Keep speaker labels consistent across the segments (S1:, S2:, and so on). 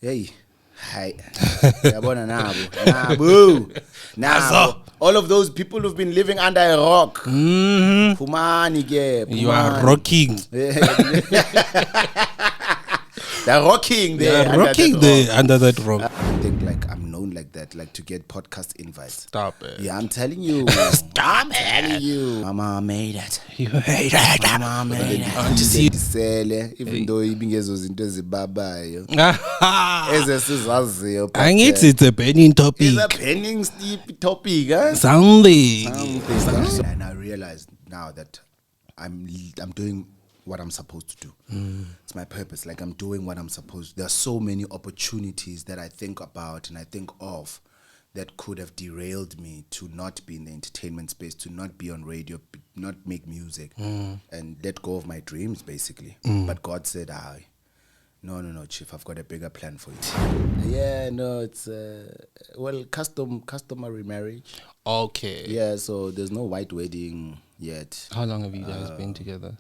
S1: Hey, hi. Yabona nabo. All of those people who've been living under a rock. Pumani ke.
S2: You are rocking.
S1: They're rocking there.
S2: They're rocking there under that rock.
S1: I think like I'm known like that, like to get podcast invites.
S2: Stop it.
S1: Yeah, I'm telling you.
S2: Stop it.
S1: Telling you. Mama made it.
S2: You made it.
S1: Mama made it. Even though ibingezo zinto ezibabayo. Ezesizaziyo.
S2: Angithi it's a burning topic.
S1: It's a burning steep topic, huh?
S2: Something.
S1: And I realized now that I'm doing what I'm supposed to do. It's my purpose. Like I'm doing what I'm supposed to. There are so many opportunities that I think about and I think of that could have derailed me to not be in the entertainment space, to not be on radio, not make music, and let go of my dreams, basically. But God said, no, Chief, I've got a bigger plan for you. Yeah, no, it's, customary marriage.
S2: Okay.
S1: Yeah, so there's no white wedding yet.
S2: How long have you guys been together?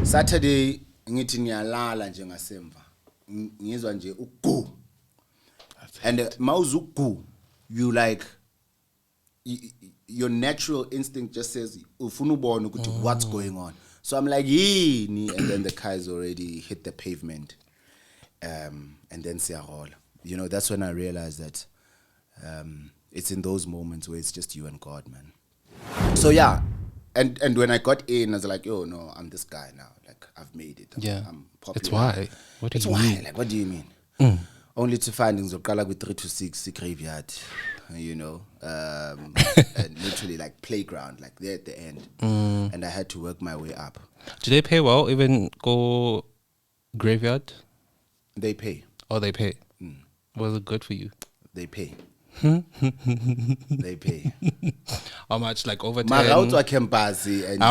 S1: Saturday ngithi ngiyalala nje ngasemva ngizwa nje ugu and mawuzu ugu you like your natural instinct just says ufuna ubone ukuthi what's going on, so I'm like yini, and then the cars already hit the pavement, and then siyarola. You know, that's when I realized that it's in those moments where it's just you and God, man. So yeah. And when I got in, I was like, yo, no, I'm this guy now. Like, I've made it. I'm popular.
S2: It's why. What do
S1: it's
S2: you
S1: why.
S2: mean?
S1: Like, what do you mean? Only to find in Zokala with 3 to 6 graveyard, you know, and literally like playground, like there at the end. And I had to work my way up.
S2: Do they pay well? Even go graveyard?
S1: They pay.
S2: Oh, they pay. Was it good for you?
S1: They pay. They pay.
S2: How much? Like over 10?
S1: Mara campus and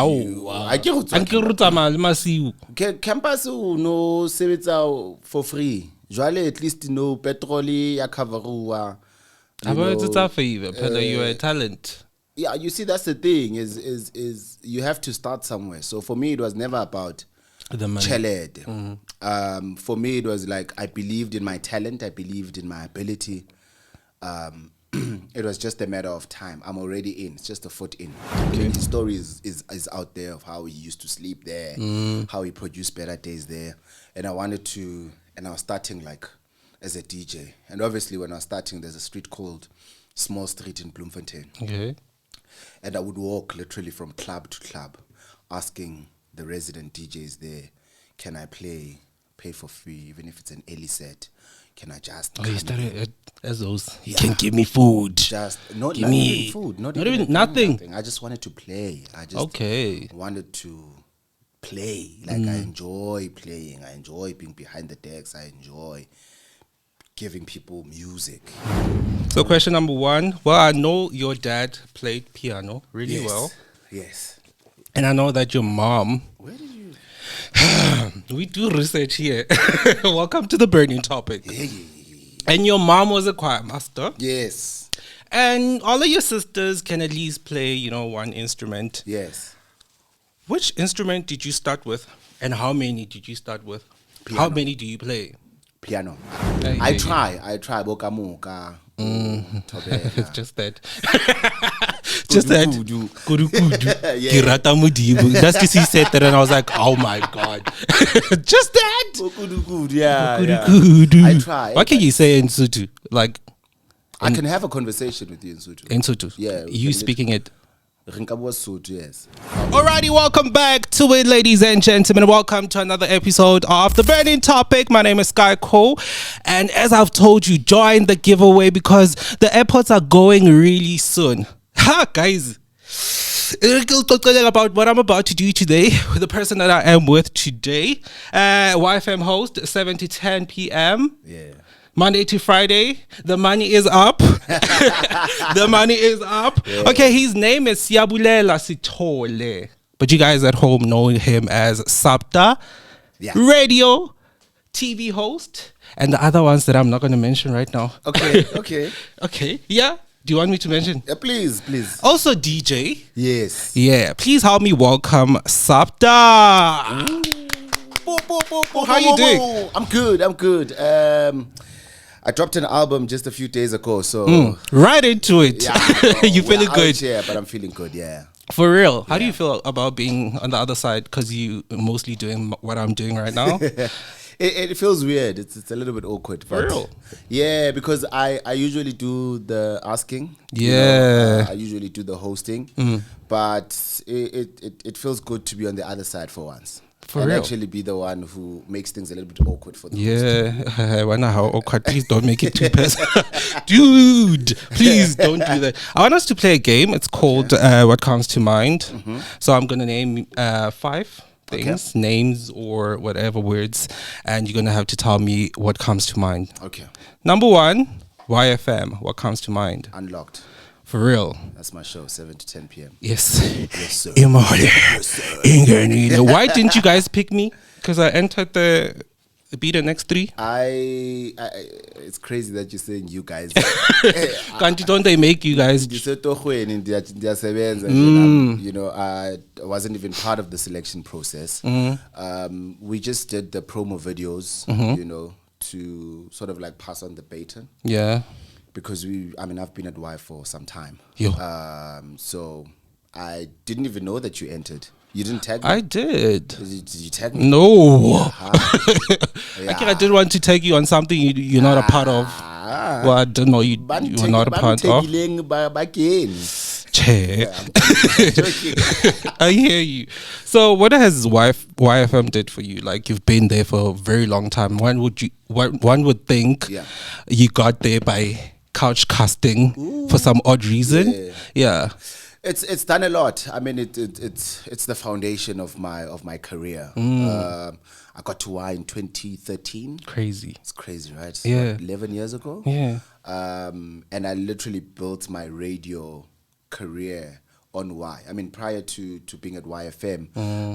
S1: campus no sebetsa for free. Jwale at least no petrol ya coverua.
S2: It's a favor. You're a talent.
S1: Yeah, you see, that's the thing is you have to start somewhere. So for me, it was never about
S2: the money.
S1: Cheled. For me, it was like I believed in my talent. I believed in my ability. It was just a matter of time. I'm already in. It's just a foot in. Okay. His story is out there of how he used to sleep there, how he produced better days there. And I was starting like as a DJ. And obviously when I was starting, there's a street called Small Street in Bloemfontein. Okay. And I would walk literally from club to club asking the resident DJs there, can I pay for free, even if it's an early set? Can I just?
S2: You started as those. You can give me food.
S1: Just not even food. Not even
S2: nothing.
S1: I just wanted to play. I just wanted to play. Like I enjoy playing. I enjoy being behind the decks. I enjoy giving people music.
S2: So question number 1. Well, I know your dad played piano really well.
S1: Yes.
S2: And I know that your mom.
S1: Where did you?
S2: We do research here. Welcome to the burning topic.
S1: Yeah.
S2: And your mom was a choir master.
S1: Yes.
S2: And all of your sisters can at least play, one instrument.
S1: Yes.
S2: Which instrument did you start with? And how many did you start with?
S1: Piano.
S2: How many do you play?
S1: Piano. I try. Kamo.
S2: It's just that. Just that. That's because he said that and I was like, oh my God. Just that.
S1: Yeah. I try.
S2: What can you say in Sutu? Like,
S1: I can have a conversation with you in Sutu.
S2: In Sutu?
S1: Yeah.
S2: You speaking it?
S1: Yes.
S2: Alrighty, welcome back to it, ladies and gentlemen. Welcome to another episode of The Burning Topic. My name is Sky Cole, and as I've told you, join the giveaway because the airports are going really soon. Ha, guys. About what I'm about to do today with the person that I am with today. YFM host, 7 to 10 p.m.
S1: Yeah.
S2: Monday to Friday, the money is up. The money is up. Yeah. Okay, his name is Siyabulela Sithole. But you guys at home know him as Supta, radio, TV host, and the other ones that I'm not going to mention right now.
S1: Okay.
S2: Yeah. Do you want me to mention?
S1: Yeah, please.
S2: Also DJ.
S1: Yes.
S2: Yeah. Please help me welcome Supta. How you doing?
S1: I'm good. I dropped an album just a few days ago, so
S2: Right into it.
S1: yeah, no,
S2: You feeling
S1: we're
S2: good?
S1: out here, but I'm feeling good. Yeah.
S2: For real. How do you feel about being on the other side? Because you mostly doing what I'm doing right now.
S1: It feels weird. It's a little bit awkward.
S2: For
S1: But
S2: real?
S1: yeah, because I usually do the asking.
S2: Yeah.
S1: I usually do the hosting. But it feels good to be on the other side for once.
S2: For
S1: and
S2: real?
S1: actually be the one who makes things a little bit awkward for the host.
S2: Yeah, I wonder how awkward. Please don't make it too personal. Dude, please don't do that. I want us to play a game. It's called What Comes to Mind. So I'm going to name 5 things, names or whatever words, and you're going to have to tell me what comes to mind.
S1: Okay.
S2: Number 1, YFM. What comes to mind?
S1: Unlocked.
S2: For real.
S1: That's my show, 7 to 10 p.m.
S2: Yes.
S1: Yes, sir.
S2: Why didn't you guys pick me? Because I entered the be the next 3.
S1: It's crazy that you're saying you guys.
S2: Don't they make you guys?
S1: I wasn't even part of the selection process. We just did the promo videos, to sort of like pass on the baton.
S2: Yeah.
S1: Because I've been at Y for some time.
S2: Yo.
S1: So I didn't even know that you entered. You didn't tag me?
S2: I did.
S1: Did you tag me?
S2: No.
S1: Yeah.
S2: I did want to take you on something you're not a part of. Well, I don't know you were not a part of. Che. I hear you. So what has YFM did for you? Like, you've been there for a very long time. One would think you got there by couch casting for some odd reason. Yeah.
S1: It's done a lot. I mean, it's the foundation of my career. I got to Y in 2013.
S2: Crazy.
S1: It's crazy, right?
S2: Yeah.
S1: What, 11 years ago.
S2: Yeah.
S1: And I literally built my radio career on Y. I mean, prior to being at YFM,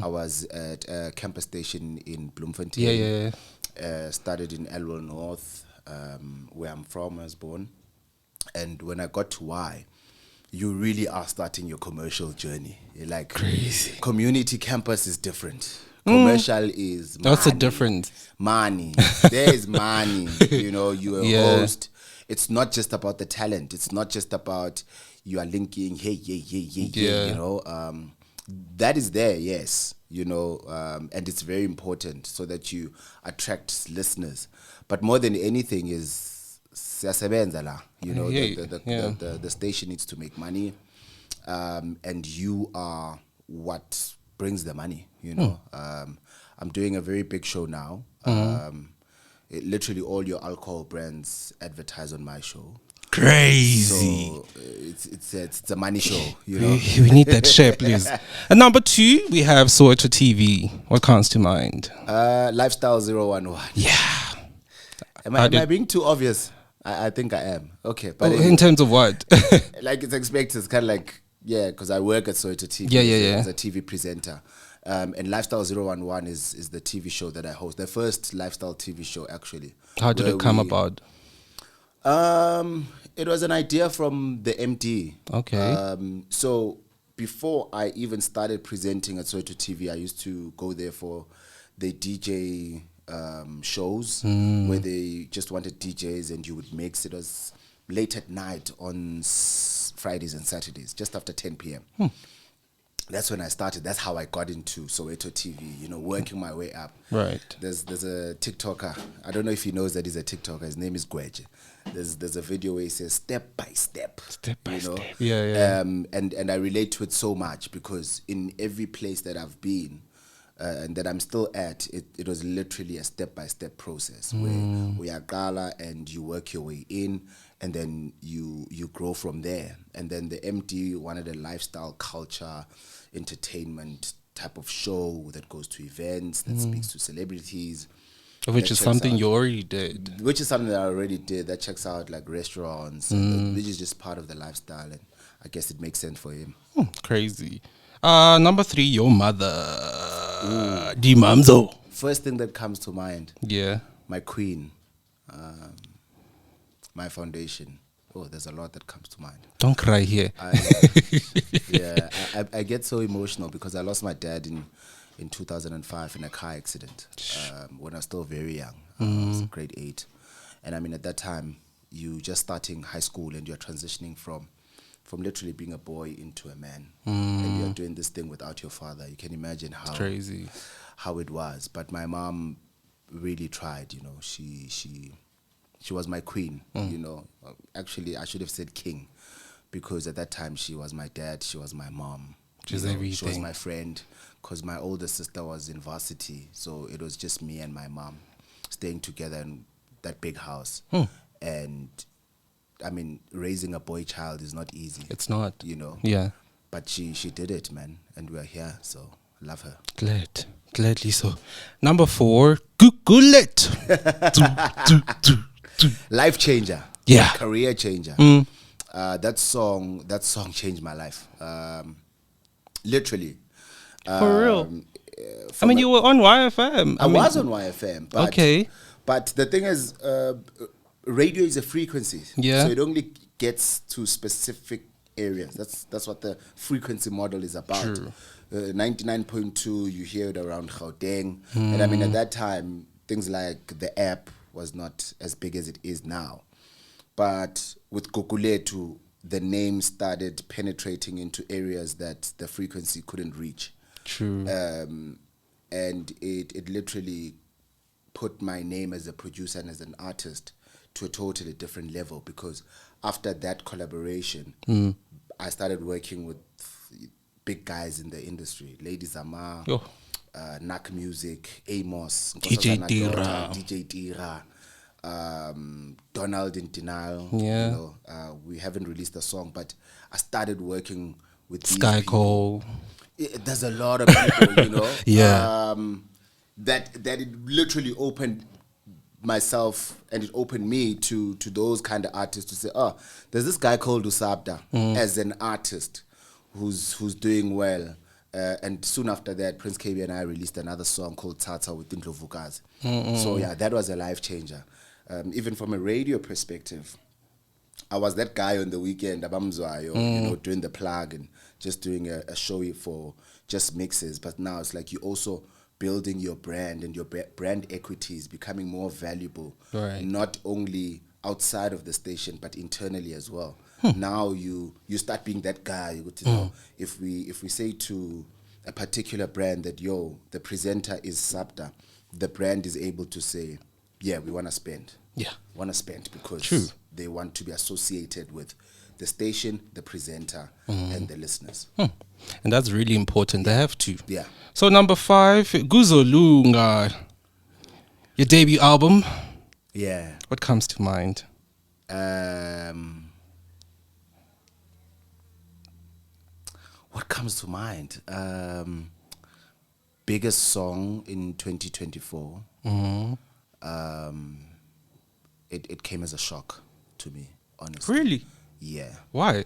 S1: I was at a campus station in Bloemfontein.
S2: Yeah.
S1: Started in Elwell North, where I'm from. I was born. And when I got to Y, you really are starting your commercial journey. You're like,
S2: crazy.
S1: Community campus is different. Commercial is money.
S2: That's a difference.
S1: Money. There is money. You're a host. It's not just about the talent. It's not just about you are linking, that is there, yes, and it's very important so that you attract listeners. But more than anything is siyasebenza la. The station needs to make money, and you are what brings the money. I'm doing a very big show now. Literally all your alcohol brands advertise on my show.
S2: Crazy.
S1: So it's a money show,
S2: We need that share, please. And number 2, we have Soweto TV. What comes to mind?
S1: Lifestyle 011.
S2: Yeah.
S1: Am I being too obvious? I think I am. Okay. But
S2: In terms of what?
S1: like it's expected. It's kind of like, because I work at Soweto TV.
S2: Yeah.
S1: As a TV presenter. And Lifestyle 011 is the TV show that I host. The first lifestyle TV show, actually.
S2: How did it come about?
S1: It was an idea from the MD.
S2: Okay.
S1: So before I even started presenting at Soweto TV, I used to go there for the DJ shows where they just wanted DJs and you would mix. It was late at night on Fridays and Saturdays, just after 10 p.m. That's when I started. That's how I got into Soweto TV, working my way up.
S2: Right.
S1: There's a TikToker. I don't know if he knows that he's a TikToker. His name is Gweje. There's a video where he says step by step.
S2: Step by step. Yeah.
S1: And I relate to it so much because in every place that I've been and that I'm still at, it was literally a step by step process where we are gala and you work your way in and then you grow from there. And then the MD wanted a lifestyle culture, entertainment type of show that goes to events, that speaks to celebrities.
S2: Which is something you already did.
S1: Which is something that I already did. That checks out like restaurants, which is just part of the lifestyle. And I guess it makes sense for him.
S2: Crazy. Number 3, your mother. Di Mamzo.
S1: First thing that comes to mind.
S2: Yeah.
S1: My queen. My foundation. Oh, there's a lot that comes to mind.
S2: Don't cry here.
S1: I get so emotional because I lost my dad in in 2005 in a car accident when I was still very young. I was grade 8. And I mean, at that time, you just starting high school and you're transitioning from literally being a boy into a man. And you're doing this thing without your father. You can imagine how it was. But my mom really tried, you know. She was my queen, you know. Actually, I should have said king, because at that time she was my dad, she was my mom.
S2: She's everything.
S1: She was my friend, because my older sister was in varsity, so it was just me and my mom staying together in that big house. And I mean, raising a boy child is not easy.
S2: It's not.
S1: You know.
S2: Yeah.
S1: But she did it, man, and we're here, so love her.
S2: Gladly so. Number 4, Google it.
S1: Life changer.
S2: Yeah.
S1: Career changer. That song changed my life. Literally.
S2: For real. I mean, you were on YFM.
S1: I was on YFM. But,
S2: okay.
S1: But the thing is, radio is a frequency.
S2: Yeah.
S1: So it only gets to specific areas. That's what the frequency model is about.
S2: True.
S1: 99.2, you hear it around Gauteng. And I mean, at that time, things like the app was not as big as it is now. But with Kukuletu, the name started penetrating into areas that the frequency couldn't reach.
S2: True.
S1: And it literally put my name as a producer and as an artist to a totally different level, because after that collaboration, I started working with big guys in the industry. Lady Zama, Nak Music, Amos,
S2: DJ
S1: Tira, Donald in Denial.
S2: Yeah.
S1: You know, we haven't released a song, but I started working with
S2: Sky Cole.
S1: There's a lot of people, you know.
S2: Yeah.
S1: That it literally opened myself, and it opened me to those kind of artists, to say, oh, there's this guy called Supta as an artist who's doing well. And soon after that, Prince KB and I released another song called Tata with Ndlovukazi. So yeah, that was a life changer. Even from a radio perspective, I was that guy on the weekend, Abamzwayo, you know, doing the plug and just doing a show for just mixes. But now it's like you also building your brand, and your brand equity is becoming more valuable, not only outside of the station but internally as well. Now you start being that guy. You know, if we say to a particular brand that the presenter is Supta, the brand is able to say, yeah, we want to spend.
S2: Yeah,
S1: want to spend because they want to be associated with the station, the presenter, and the listeners.
S2: And that's really important. They have to.
S1: Yeah.
S2: So number 5, Guzolunga, your debut album.
S1: Yeah.
S2: What comes to mind?
S1: What comes to mind? Biggest song in 2024. It came as a shock to me, honestly.
S2: Really?
S1: Yeah.
S2: Why?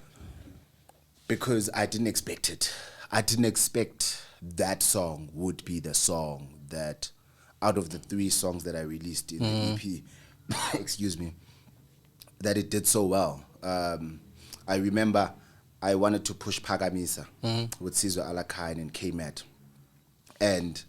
S1: Because I didn't expect it. I didn't expect that song would be the song that, out of the 3 songs that I released in the EP, excuse me, that it did so well. I remember I wanted to push Phakamisa with Sizwe Alakain and K-Mat. And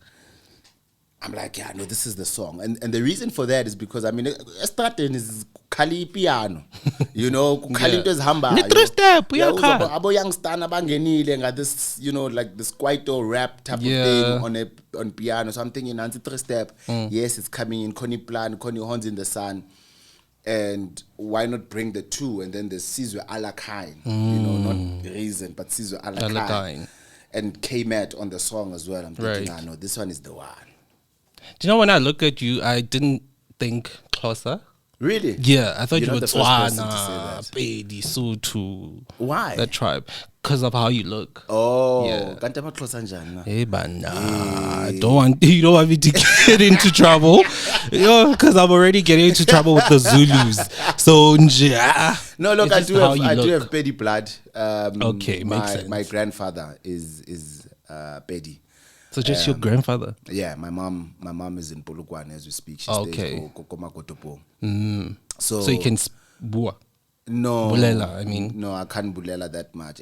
S1: I'm like, yeah, no, this is the song. And the reason for that is because, I mean, starting is Kali piano. You know, Kali into hamba.
S2: Step,
S1: abo youngstana bangenile nga this, you know, like this kwaito rap type of thing on piano. So I'm thinking, nanti 3-step. Yes, it's coming in. Koni plan, Koni horns in the sun. And why not bring the 2? And then the Sizwe Alakain. You know, not Reason, but Sizwe Alakain. And K-Mat on the song as well. I'm thinking, no, this one is the one.
S2: Do you know, when I look at you, I didn't think Xhosa.
S1: Really?
S2: Yeah, I thought
S1: You're
S2: you were
S1: not the first person to say
S2: Tswana,
S1: that.
S2: Pedi, Sotho.
S1: Why?
S2: That tribe. Because of how you look.
S1: Oh,
S2: Yeah.
S1: kanti amaXhosa njani na?
S2: Hey, but nah, you don't want me to get into trouble. Because I'm already getting into trouble with the Zulus. So,
S1: No, look,
S2: it's
S1: I do have Pedi blood.
S2: Okay, makes sense.
S1: My grandfather is Pedi.
S2: So just your grandfather?
S1: Yeah, my mom is in Polokwane as we speak. She
S2: Okay.
S1: stays Kokomakotopo.
S2: So you can bua.
S1: No,
S2: Bulela, I mean.
S1: No, I can't bulela that much.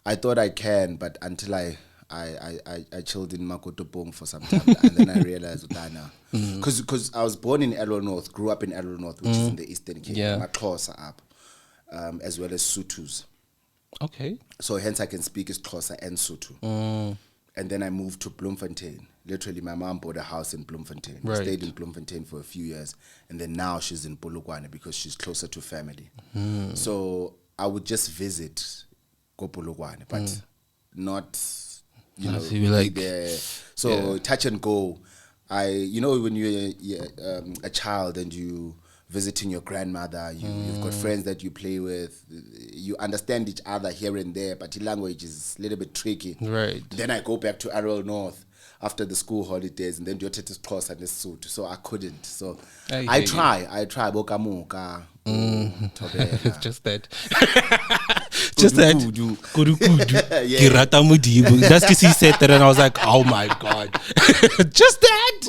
S1: I thought I can, but until I I chilled in Makotopong for some time, and then I realized because I was born in Elo North, grew up in Elo North, which is in the Eastern Cape, Maxhosa up, as well as Sutus.
S2: Okay.
S1: So hence I can speak Xhosa and Sotho. And then I moved to Bloemfontein. Literally, my mom bought a house in Bloemfontein.
S2: Right.
S1: Stayed in Bloemfontein for a few years, and then now she's in Polokwane because she's closer to family. So I would just visit go Polokwane, but not, you know,
S2: so you like
S1: there. So touch and go. When you're a child and you visiting your grandmother, you've got friends that you play with, you understand each other here and there, but the language is a little bit tricky.
S2: Right.
S1: Then I go back to Arrow North after the school holidays, and then do it cross and suit. So I couldn't. So I try. Bokamuka.
S2: It's just that. Just that.
S1: Yeah.
S2: Kirata Mudibu. That's because he said that, and I was like, oh my God. Just that.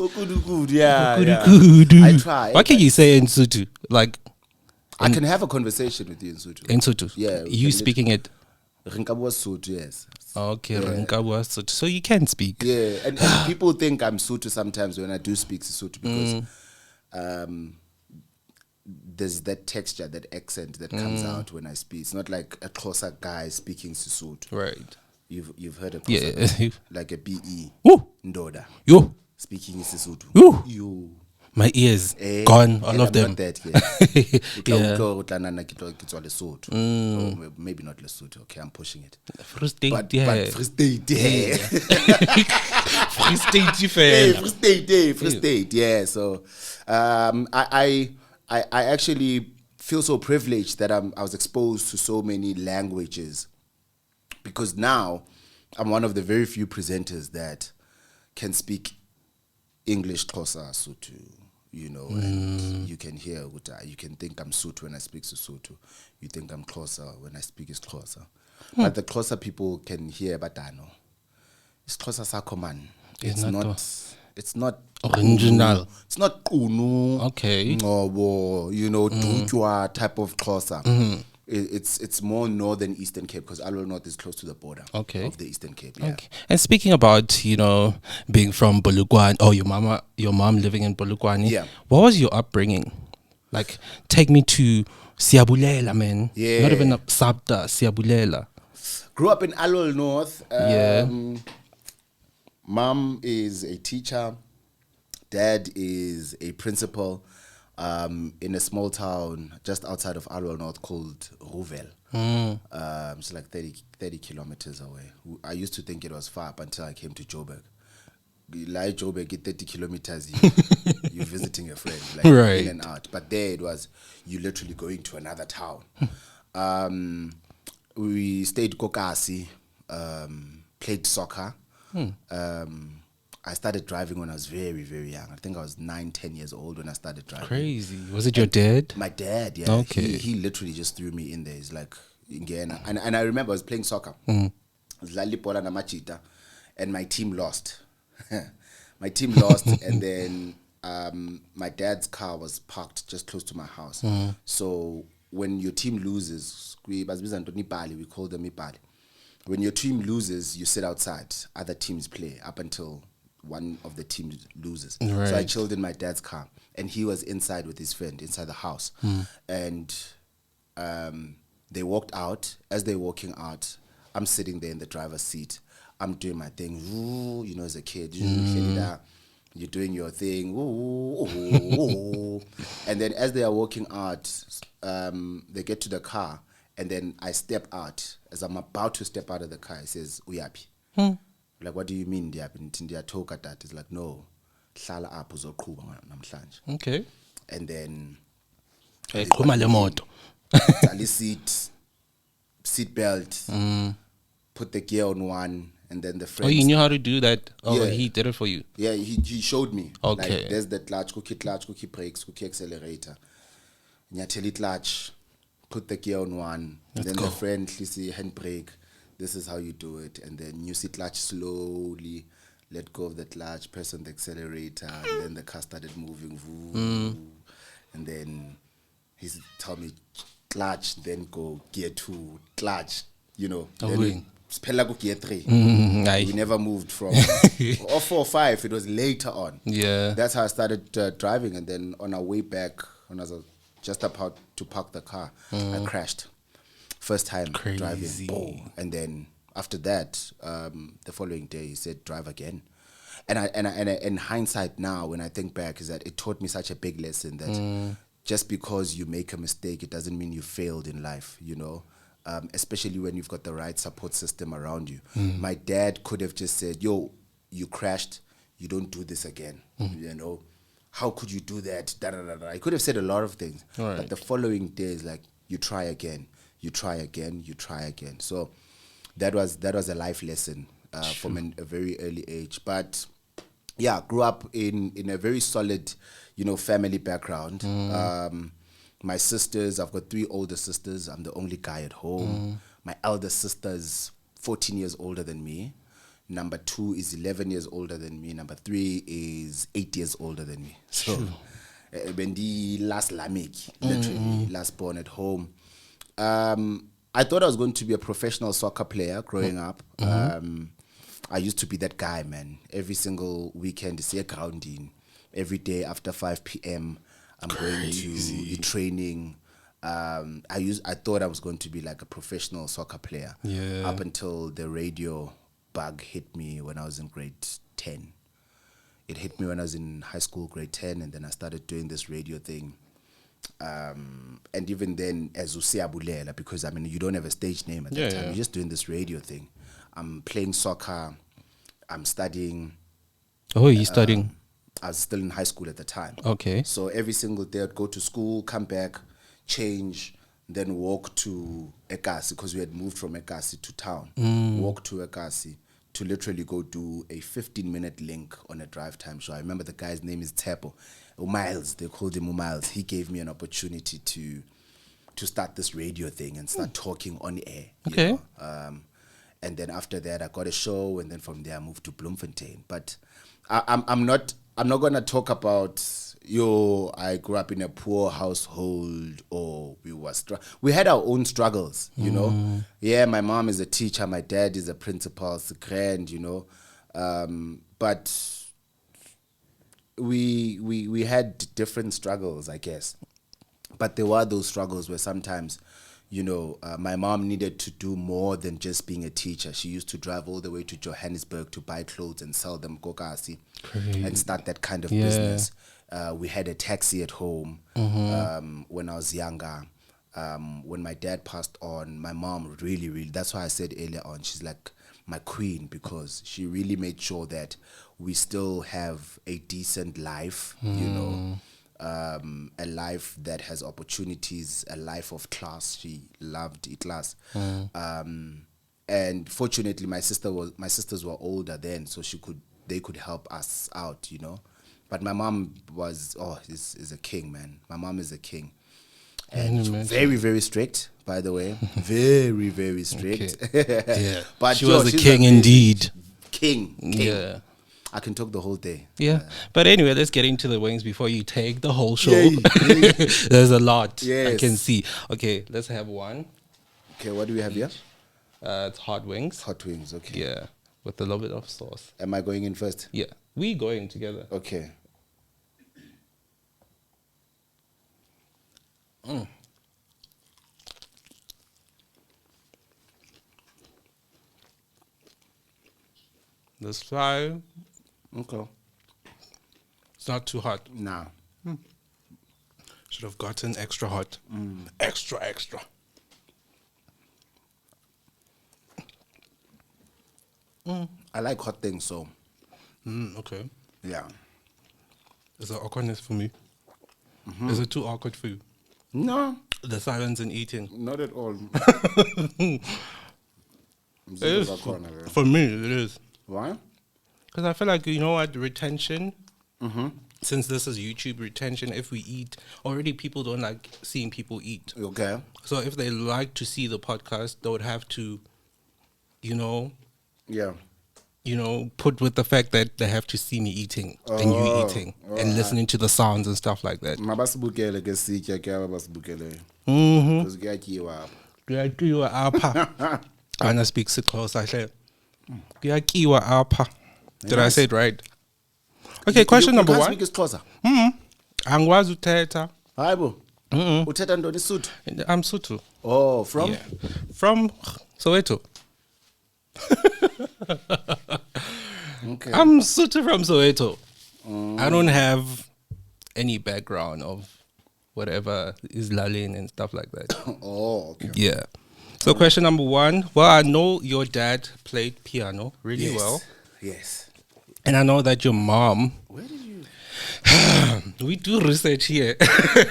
S1: Yeah. I try.
S2: What can you say in Sutu? Like,
S1: I can have a conversation with you in Sutu.
S2: in Sutu?
S1: Yeah.
S2: You speaking it?
S1: Rinkabu Sutu, yes.
S2: Okay, Rinkabu Sutu. So you can speak.
S1: Yeah, and people think I'm Sutu sometimes when I do speak Sutu because there's that texture, that accent that comes out when I speak. It's not like a Xhosa guy speaking Sesotho.
S2: Right.
S1: You've heard a Xhosa guy, like a BE.
S2: Woo.
S1: Ndoda.
S2: Yo.
S1: Speaking Sesotho.
S2: Woo.
S1: You.
S2: My ears gone, all of them.
S1: Not that, or maybe not Lesotho. Okay, I'm pushing it.
S2: Free State,
S1: But Free State,
S2: Free State,
S1: Free State, yeah. So, I actually feel so privileged that I was exposed to so many languages, because now I'm one of the very few presenters that can speak English, Xhosa, Sotho, and you can hear, you can think I'm Sotho when I speak Sesotho. You think I'm Xhosa when I speak Xhosa. But the Xhosa people can hear, but I know. It's Xhosa sakho man. It's not
S2: original.
S1: It's not Kunu.
S2: Okay.
S1: Dutwa type of Xhosa. It's more northern Eastern Cape, because Alo North is close to the border of the Eastern Cape. Yeah.
S2: Okay. And speaking about, being from Polokwane, your mom living in Polokwane.
S1: Yeah.
S2: What was your upbringing? Like, take me to Siyabulela, man.
S1: Yeah.
S2: Not even Supta, Siyabulela.
S1: Grew up in Alo North.
S2: Yeah.
S1: Mom is a teacher. Dad is a principal in a small town just outside of Alo North called Rouvel. It's like 30 kilometers away. I used to think it was far up until I came to Joburg. Like Joburg, 30 kilometers, you're visiting a friend, like
S2: right.
S1: in and out. But there it was, you literally going to another town. We stayed Kokasi, played soccer. I started driving when I was very, very young. I think I was 9-10 years old when I started driving.
S2: Crazy. Was it your dad?
S1: My dad, yeah.
S2: Okay.
S1: He literally just threw me in there. He's like, and I remember I was playing soccer. Lalipola na Machita, and my team lost. And then my dad's car was parked just close to my house. So when your team loses, we call them Ipali. When your team loses, you sit outside. Other teams play up until one of the teams loses.
S2: Right.
S1: So I chilled in my dad's car, and he was inside with his friend inside the house. And they walked out. As they're walking out, I'm sitting there in the driver's seat. I'm doing my thing. Ooh, as a kid, you're doing your thing. Ooh. And then as they are walking out, they get to the car. And then I step out. As I'm about to step out of the car, he says, Uyapi. Like, what do you mean, Ndiyapi? It's like, no. Hlala apho uzoqhuba namhlanje.
S2: Okay.
S1: And then seat belt, put the gear on one, and then the friend.
S2: Oh, you knew how to do that? Oh,
S1: Yeah.
S2: he did it for you.
S1: Yeah, he showed me.
S2: Okay.
S1: Like, there's the clutch, cookie brakes, cookie accelerator. Nyatheli clutch, put the gear on one.
S2: Let's
S1: then
S2: go.
S1: the friend, see handbrake. This is how you do it. And then you see clutch slowly, let go of the clutch, press on the accelerator, and then the car started moving. And then he told me clutch, then go gear 2, clutch, then Siphela ku gear 3.
S2: Aye.
S1: We never moved from or 4 or 5. It was later on.
S2: Yeah.
S1: That's how I started driving. And then on our way back, when I was just about to park the car, I crashed. First time driving. Boom. And then after that, the following day, he said, drive again. And in hindsight now, when I think back, is that it taught me such a big lesson that just because you make a mistake, it doesn't mean you failed in life, you know. Especially when you've got the right support system around you. My dad could have just said, yo, you crashed, you don't do this again. You know, how could you do that? Da, da, da, da. I could have said a lot of things.
S2: Right.
S1: But the following day is like, you try again, you try again, you try again. So that was a life lesson from a very early age. But yeah, grew up in a very solid, you know, family background. My sisters, I've got 3 older sisters. I'm the only guy at home. My elder sister is 14 years older than me. Number 2 is 11 years older than me. Number 3 is 8 years older than me. So, when the last Lamek, literally last born at home. I thought I was going to be a professional soccer player growing up. I used to be that guy, man. Every single weekend, see a grounding. Every day after 5 p.m., I'm going to the training. I thought I was going to be like a professional soccer player.
S2: Yeah.
S1: Up until the radio bug hit me when I was in grade 10. It hit me when I was in high school, grade 10, and then I started doing this radio thing. And even then, as Usiabulela, because I mean, you don't have a stage name at that time. You're just doing this radio thing. I'm playing soccer. I'm studying.
S2: Oh, you're studying?
S1: I was still in high school at the time.
S2: Okay.
S1: So every single day I'd go to school, come back, change, then walk to Ekasi, because we had moved from Ekasi to town. Walk to Ekasi to literally go do a 15-minute link on a drive time show. I remember the guy's name is Tepo. Miles, they called him Miles. He gave me an opportunity to start this radio thing and start talking on air.
S2: Okay.
S1: You know? And then after that, I got a show, and then from there I moved to Bloemfontein. But I'm not gonna talk about I grew up in a poor household, or we had our own struggles, you know. Yeah, my mom is a teacher, my dad is a principal, it's grand, you know. But we had different struggles, I guess. But there were those struggles where sometimes, you know, my mom needed to do more than just being a teacher. She used to drive all the way to Johannesburg to buy clothes and sell them kokasi and start that kind of business. We had a taxi at home when I was younger. When my dad passed on, my mom really, that's why I said earlier on, she's like my queen, because she really made sure that we still have a decent life, you know. A life that has opportunities, a life of class. She loved it class. And fortunately my sisters were older then, so they could help us out, you know. But my mom is a king, man. My mom is a king. And very, very strict, by the way. Very, very strict.
S2: Okay. Yeah.
S1: But
S2: she was a king indeed.
S1: King.
S2: Yeah.
S1: I can talk the whole day.
S2: Yeah. But anyway, let's get into the wings before you take the whole show.
S1: Yay.
S2: There's a lot
S1: Yes.
S2: I can see. Okay, let's have one.
S1: Okay, what do we have here?
S2: It's hot wings.
S1: Hot wings, okay.
S2: Yeah. With a little bit of sauce.
S1: Am I going in first?
S2: Yeah. We going together.
S1: Okay.
S2: This fry,
S1: Okay.
S2: it's not too hot.
S1: Nah.
S2: Should have gotten extra hot. Extra.
S1: I like hot things, so
S2: Okay.
S1: yeah.
S2: Is it awkwardness for me? Is it too awkward for you?
S1: No,
S2: The silence in eating.
S1: not at all.
S2: It is. For me, it is.
S1: Why?
S2: Because I feel like, you know what, retention, since this is YouTube retention, if we eat, already people don't like seeing people eat.
S1: Okay.
S2: So if they like to see the podcast, they would have to,
S1: Yeah.
S2: put with the fact that they have to see me eating and you eating and listening to the sounds and stuff like that.
S1: Mabasibukele ke sitya ke abasibukele.
S2: Mm-hmm.
S1: Because kuyatyiwa.
S2: Yeah, you are apa. And I speak Xhosa. Kuyakiwa apha. Did I say it right? Okay, question
S1: you
S2: number
S1: can't
S2: one.
S1: speak isiXhosa.
S2: Angwazi uthetha.
S1: Hayibo. Uthetha ntoni Sotho?
S2: I'm Sutu.
S1: Oh, from?
S2: Yeah. From Soweto.
S1: Okay.
S2: I'm Sutu from Soweto. I don't have any background of whatever is Lalin and stuff like that.
S1: Oh, okay.
S2: Yeah. So question number one. Well, I know your dad played piano really well.
S1: Yes.
S2: And I know that your mom...
S1: Where did you...
S2: We do research here.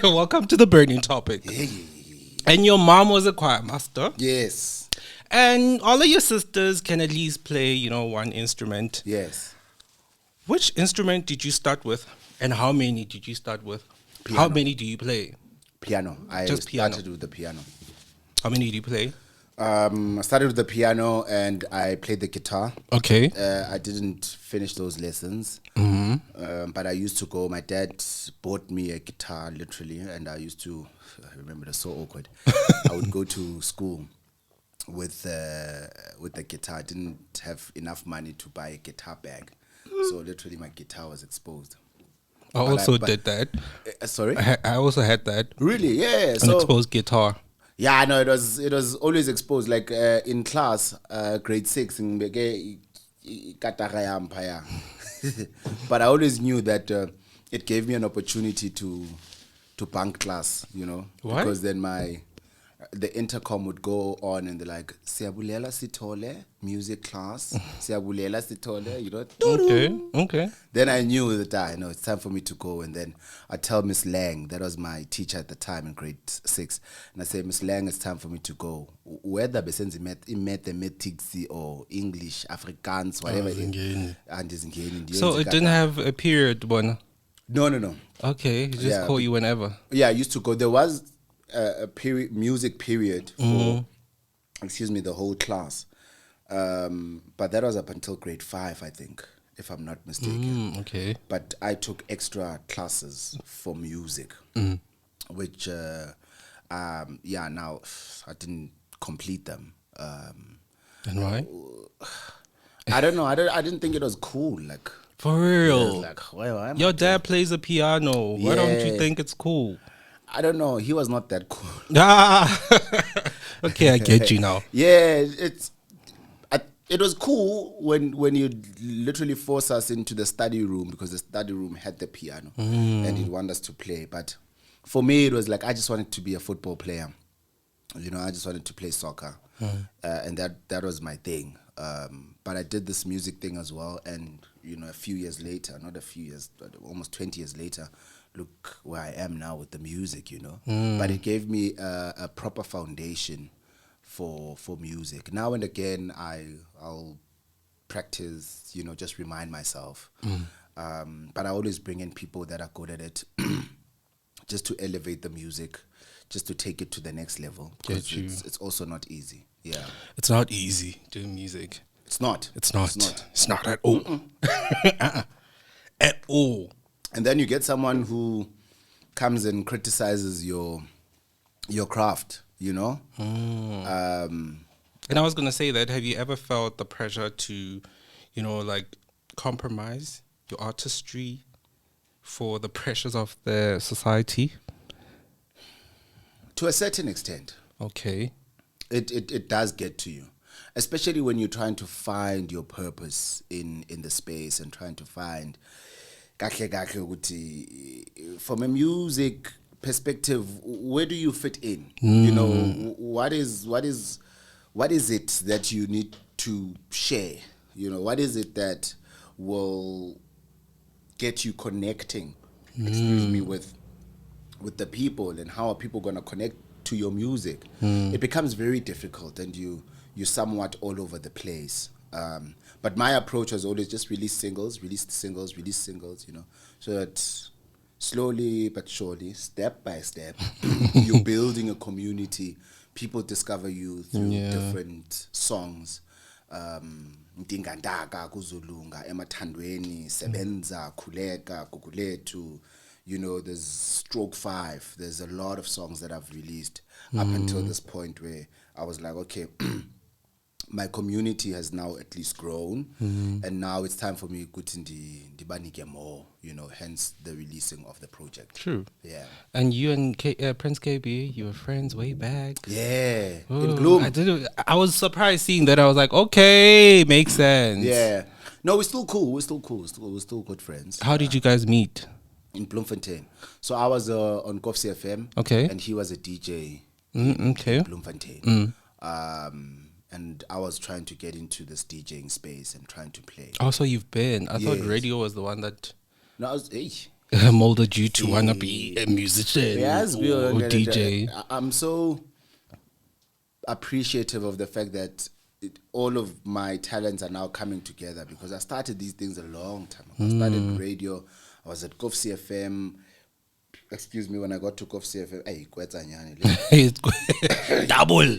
S2: Welcome to the burning topic.
S1: Yeah.
S2: And your mom was a choir master.
S1: Yes.
S2: And all of your sisters can at least play, one instrument.
S1: Yes.
S2: Which instrument did you start with? And how many did you start with?
S1: Piano.
S2: How many do you play?
S1: Piano. I
S2: Just piano.
S1: started with the piano.
S2: How many do you play?
S1: I started with the piano and I played the guitar.
S2: Okay.
S1: I didn't finish those lessons, but I used to go. My dad bought me a guitar, literally, and I used to. I remember, it was so awkward. I would go to school with the guitar. I didn't have enough money to buy a guitar bag, so literally my guitar was exposed.
S2: I also did that.
S1: Sorry,
S2: I also had that.
S1: really? Yeah.
S2: An
S1: So
S2: exposed guitar.
S1: yeah, I know it was always exposed. Like in class, grade 6, but I always knew that it gave me an opportunity to bunk class,
S2: Why?
S1: because then the intercom would go on and they're like, "Siyabulela sithole music class, siyabulela sithole,"
S2: Okay.
S1: Then I knew that I know it's time for me to go, and then I tell Miss Lang, that was my teacher at the time in grade 6, and I say, "Miss Lang, it's time for me to go. Whether besenze mathematics or English, Afrikaans, whatever."
S2: So it didn't have a period one.
S1: No.
S2: Okay, just call you whenever.
S1: Yeah, I used to go. There was a music period for, the whole class. But that was up until grade 5, I think, if I'm not mistaken.
S2: Okay.
S1: But I took extra classes for music, which, now I didn't complete them.
S2: And why?
S1: I don't know. I didn't think it was cool. Like,
S2: For real.
S1: like, why am I
S2: Your dad plays a piano. Why don't you
S1: Yeah.
S2: think it's cool?
S1: I don't know. He was not that cool.
S2: Okay, I get you now.
S1: Yeah, it was cool when you literally force us into the study room, because the study room had the piano and he'd want us to play. But for me, it was like I just wanted to be a football player. I just wanted to play soccer, and that was my thing. But I did this music thing as well, and a few years later, not a few years, but almost 20 years later, look where I am now with the music. But it gave me a proper foundation for music. Now and again, I'll practice, just remind myself. But I always bring in people that are good at it, just to elevate the music, just to take it to the next level. Because it's also not easy. Yeah,
S2: It's not easy doing music.
S1: it's not.
S2: It's not at all. At all.
S1: And then you get someone who comes and criticizes your craft.
S2: And I was gonna say that. Have you ever felt the pressure to, compromise your artistry for the pressures of the society?
S1: To a certain extent.
S2: Okay.
S1: It does get to you, especially when you're trying to find your purpose in the space and trying to find kahle ukuthi, from a music perspective, where do you fit in? What is it that you need to share? What is it that will get you connecting? Excuse me, with the people, and how are people going to connect to your music? It becomes very difficult, and you're somewhat all over the place. But my approach was always just release singles, so that slowly but surely, step by step, you're building a community. People discover you through different songs. Ndingandaka kuzulunga emathandweni sebenza khuleka gugulethu. There's Stroke 5. There's a lot of songs that I've released up until this point where I was like, okay, my community has now at least grown, and now it's time for me to banike more, hence the releasing of the project.
S2: True.
S1: Yeah.
S2: And you and Prince KB, you were friends way back.
S1: Yeah.
S2: Oh,
S1: In Bloom.
S2: I was surprised seeing that. I was like, okay, makes sense.
S1: Yeah. No, we're still cool. We're still good friends.
S2: How did you guys meet?
S1: In Bloemfontein. So I was on Koffs FM.
S2: Okay.
S1: And he was a DJ
S2: Okay.
S1: in Bloemfontein. And I was trying to get into this DJing space and trying to play.
S2: Oh, so you've been. I thought
S1: Yes.
S2: radio was the one that
S1: No, I was, hey.
S2: molded you to want to be a musician
S1: Yes,
S2: or DJ.
S1: I'm so appreciative of the fact that all of my talents are now coming together, because I started these things a long time ago. I started radio. I was at Koffs FM. Excuse me, when I got to Koffs FM, hey,
S2: Double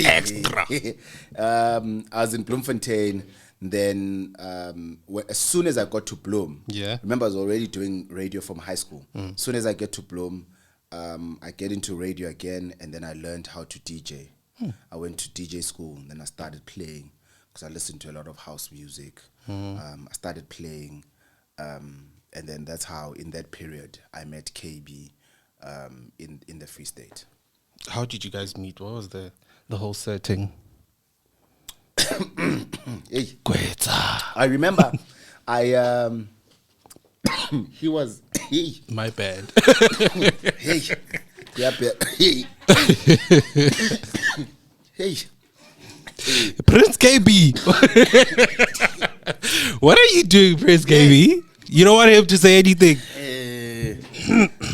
S2: extra.
S1: I was in Bloemfontein. Then as soon as I got to Bloem,
S2: Yeah.
S1: remember I was already doing radio from high school. As soon as I get to Bloem, I get into radio again, and then I learned how to DJ. I went to DJ school, and then I started playing, because I listened to a lot of house music. I started playing, and then that's how, in that period, I met KB in the Free State.
S2: How did you guys meet? What was the whole setting?
S1: Hey.
S2: Gweta.
S1: I remember he was
S2: My bad.
S1: hey hey
S2: Prince KB. What are you doing, Prince KB? You don't want him to say anything.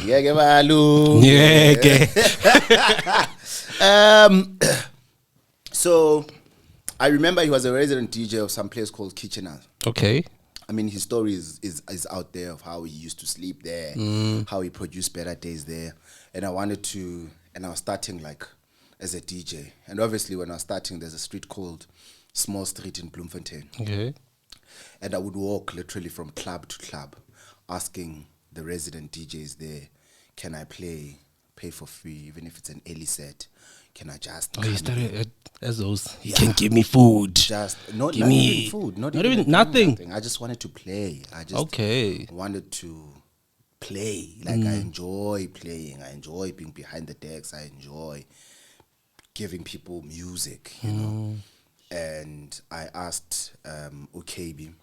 S1: yeah, Gevalu.
S2: Yeah, okay.
S1: So I remember he was a resident DJ of some place called Kitchener.
S2: Okay.
S1: I mean, his story is out there of how he used to sleep there, how he produced Better Days there. And I was starting like as a DJ. And obviously when I was starting, there's a street called Small Street in Bloemfontein.
S2: Okay.
S1: And I would walk literally from club to club, asking the resident DJs there, can I pay for free, even if it's an early set? Can I just...
S2: Oh, you started as those. You
S1: Yeah.
S2: can give me food.
S1: Just not
S2: Give
S1: even
S2: me
S1: food, not
S2: not
S1: even
S2: even nothing.
S1: I just wanted to play. I just
S2: Okay.
S1: wanted to play. Like I enjoy playing. I enjoy being behind the decks. I enjoy giving people music, you know. And I asked Ukebi.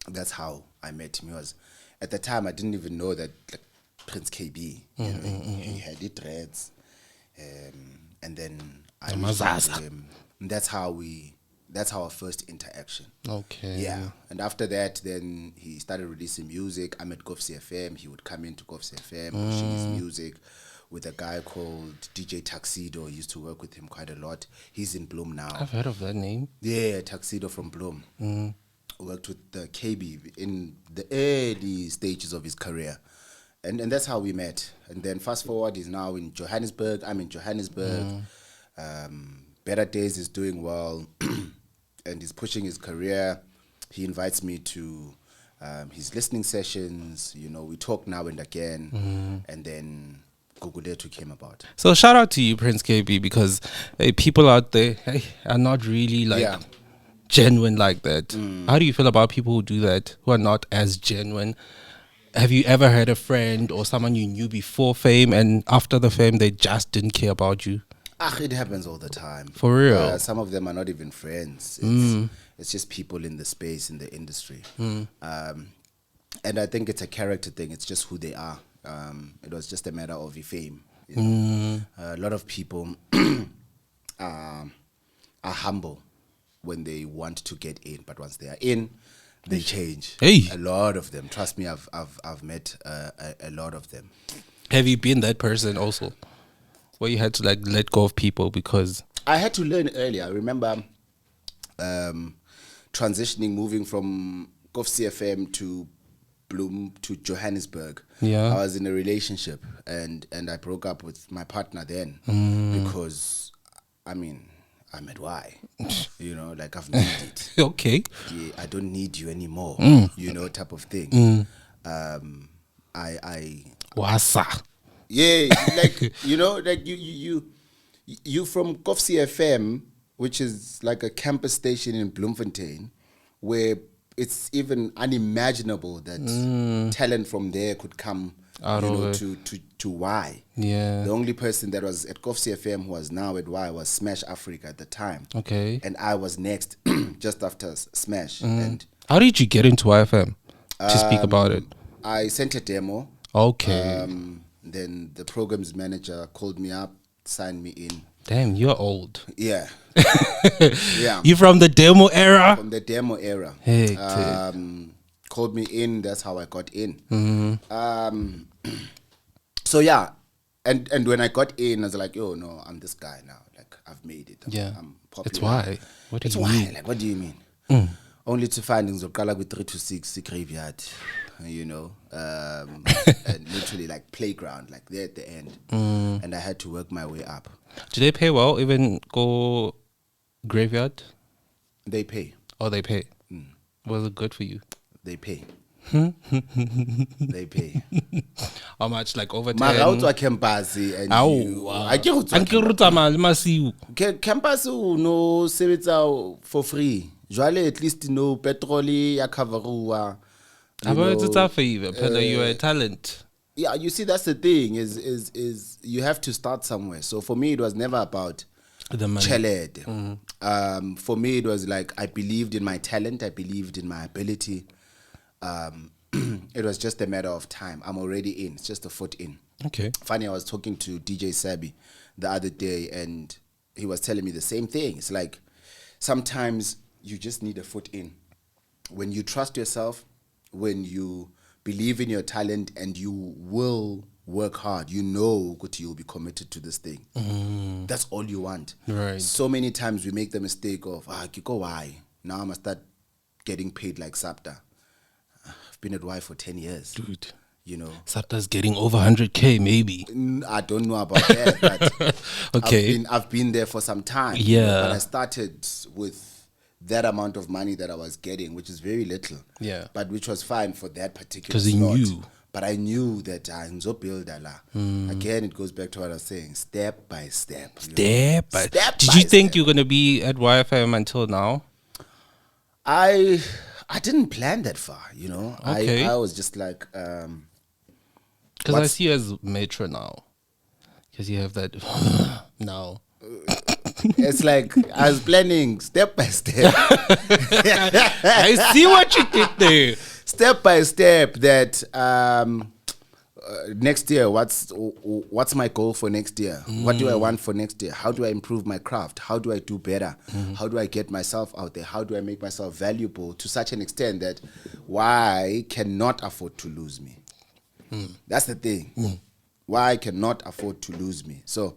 S1: That's how I met him. He was, at the time, I didn't even know that, like, Prince KB. You know, he had the dreads. And then I reached out to him. And that's how our first interaction.
S2: Okay.
S1: Yeah. And after that, then he started releasing music. I'm at Koffs FM. He would come into Koffs FM, pushing his music with a guy called DJ Tuxedo. I used to work with him quite a lot. He's in Bloem now.
S2: I've heard of that name.
S1: Yeah, Tuxedo from Bloem. Worked with KB in the early stages of his career. And that's how we met. And then fast forward, he's now in Johannesburg. I'm in Johannesburg. Better Days is doing well. And he's pushing his career. He invites me to his listening sessions. You know, we talk now and again. And then Guguletu came about.
S2: So shout out to you, Prince KB, because people out there are not really like genuine like that. How do you feel about people who do that, who are not as genuine? Have you ever had a friend or someone you knew before fame and after the fame they just didn't care about you?
S1: It happens all the time.
S2: For real?
S1: Some of them are not even friends. It's just people in the space, in the industry. And I think it's a character thing. It's just who they are. It was just a matter of fame. You know? A lot of people are humble when they want to get in, but once they are in, they change.
S2: Hey.
S1: A lot of them. Trust me, I've met a lot of them.
S2: Have you been that person also, where you had to like let go of people because
S1: I had to learn early. I remember transitioning, moving from Koffs FM to Bloem to Johannesburg.
S2: Yeah.
S1: I was in a relationship and I broke up with my partner then because, I mean, I'm at why, you know, like I've made it.
S2: okay,
S1: Yeah, I don't need you anymore, you know, type of thing.
S2: wasa.
S1: Yeah, like, you know, like you from Koffs FM which is like a campus station in Bloemfontein, where it's even unimaginable that talent from there could come
S2: Out
S1: you
S2: of
S1: know,
S2: it.
S1: to Y.
S2: Yeah.
S1: The only person that was at Koffs FM who was now at Y was Smash Africa at the time.
S2: Okay.
S1: And I was next, just after Smash. And
S2: How did you get into YFM to speak about it?
S1: I sent a demo.
S2: Okay.
S1: Then the programs manager called me up, signed me in.
S2: Damn, you're old.
S1: Yeah. Yeah.
S2: You from the demo era?
S1: From the demo era.
S2: Hey,
S1: Called me in. That's how I got in. So yeah, and when I got in, I was like, yo, no, I'm this guy now. Like I've made it. I'm popular.
S2: It's why. What do
S1: It's
S2: you
S1: why.
S2: mean?
S1: Like what do you mean? Only to find things with 3 to 6 graveyard, you know, and literally like playground, like there at the end. And I had to work my way up.
S2: Do they pay well? Even go graveyard?
S1: They pay.
S2: Oh, they pay. Was it good for you?
S1: They pay. They pay.
S2: How much? Like over 10?
S1: Mara o tswa campus and you. I ke go tswa
S2: Anke ruta mali masiu.
S1: campus o no sebetsa for free. Jwale at least no petrol ya coverua.
S2: How about it's a favor? Pela, you are a talent.
S1: Yeah, you see that's the thing is you have to start somewhere. So for me it was never about
S2: The money.
S1: cheled. For me it was like I believed in my talent, I believed in my ability. It was just a matter of time. I'm already in. It's just a foot in.
S2: Okay.
S1: Funny, I was talking to DJ Sabi the other day and he was telling me the same thing. It's like sometimes you just need a foot in. When you trust yourself, when you believe in your talent and you will work hard, you know you'll be committed to this thing. That's all you want.
S2: Right.
S1: So many times we make the mistake of, Kiko, why? Now I must start getting paid like Supta. I've been at Y for 10 years.
S2: Dude.
S1: You know,
S2: Sapta's getting over 100K maybe.
S1: I don't know about that, but
S2: Okay.
S1: I've been there for some time.
S2: Yeah.
S1: But I started with that amount of money that I was getting, which is very little.
S2: Yeah.
S1: But which was fine for that particular
S2: 'Cause he
S1: slot.
S2: knew.
S1: But I knew that build a lot. Again, it goes back to what I was saying, step by step. you know. Step
S2: Did
S1: by
S2: you think
S1: step.
S2: you're gonna be at YFM until now?
S1: I didn't plan that far, you know.
S2: Okay.
S1: I was just like,
S2: Because I see you as matron now. Because you have that now.
S1: it's like I was planning step by step.
S2: I see what you did there.
S1: Step by step that next year, what's my goal for next year? What do I want for next year? How do I improve my craft? How do I do better? How do I get myself out there? How do I make myself valuable to such an extent that why cannot afford to lose me? That's the thing. Why cannot afford to lose me? So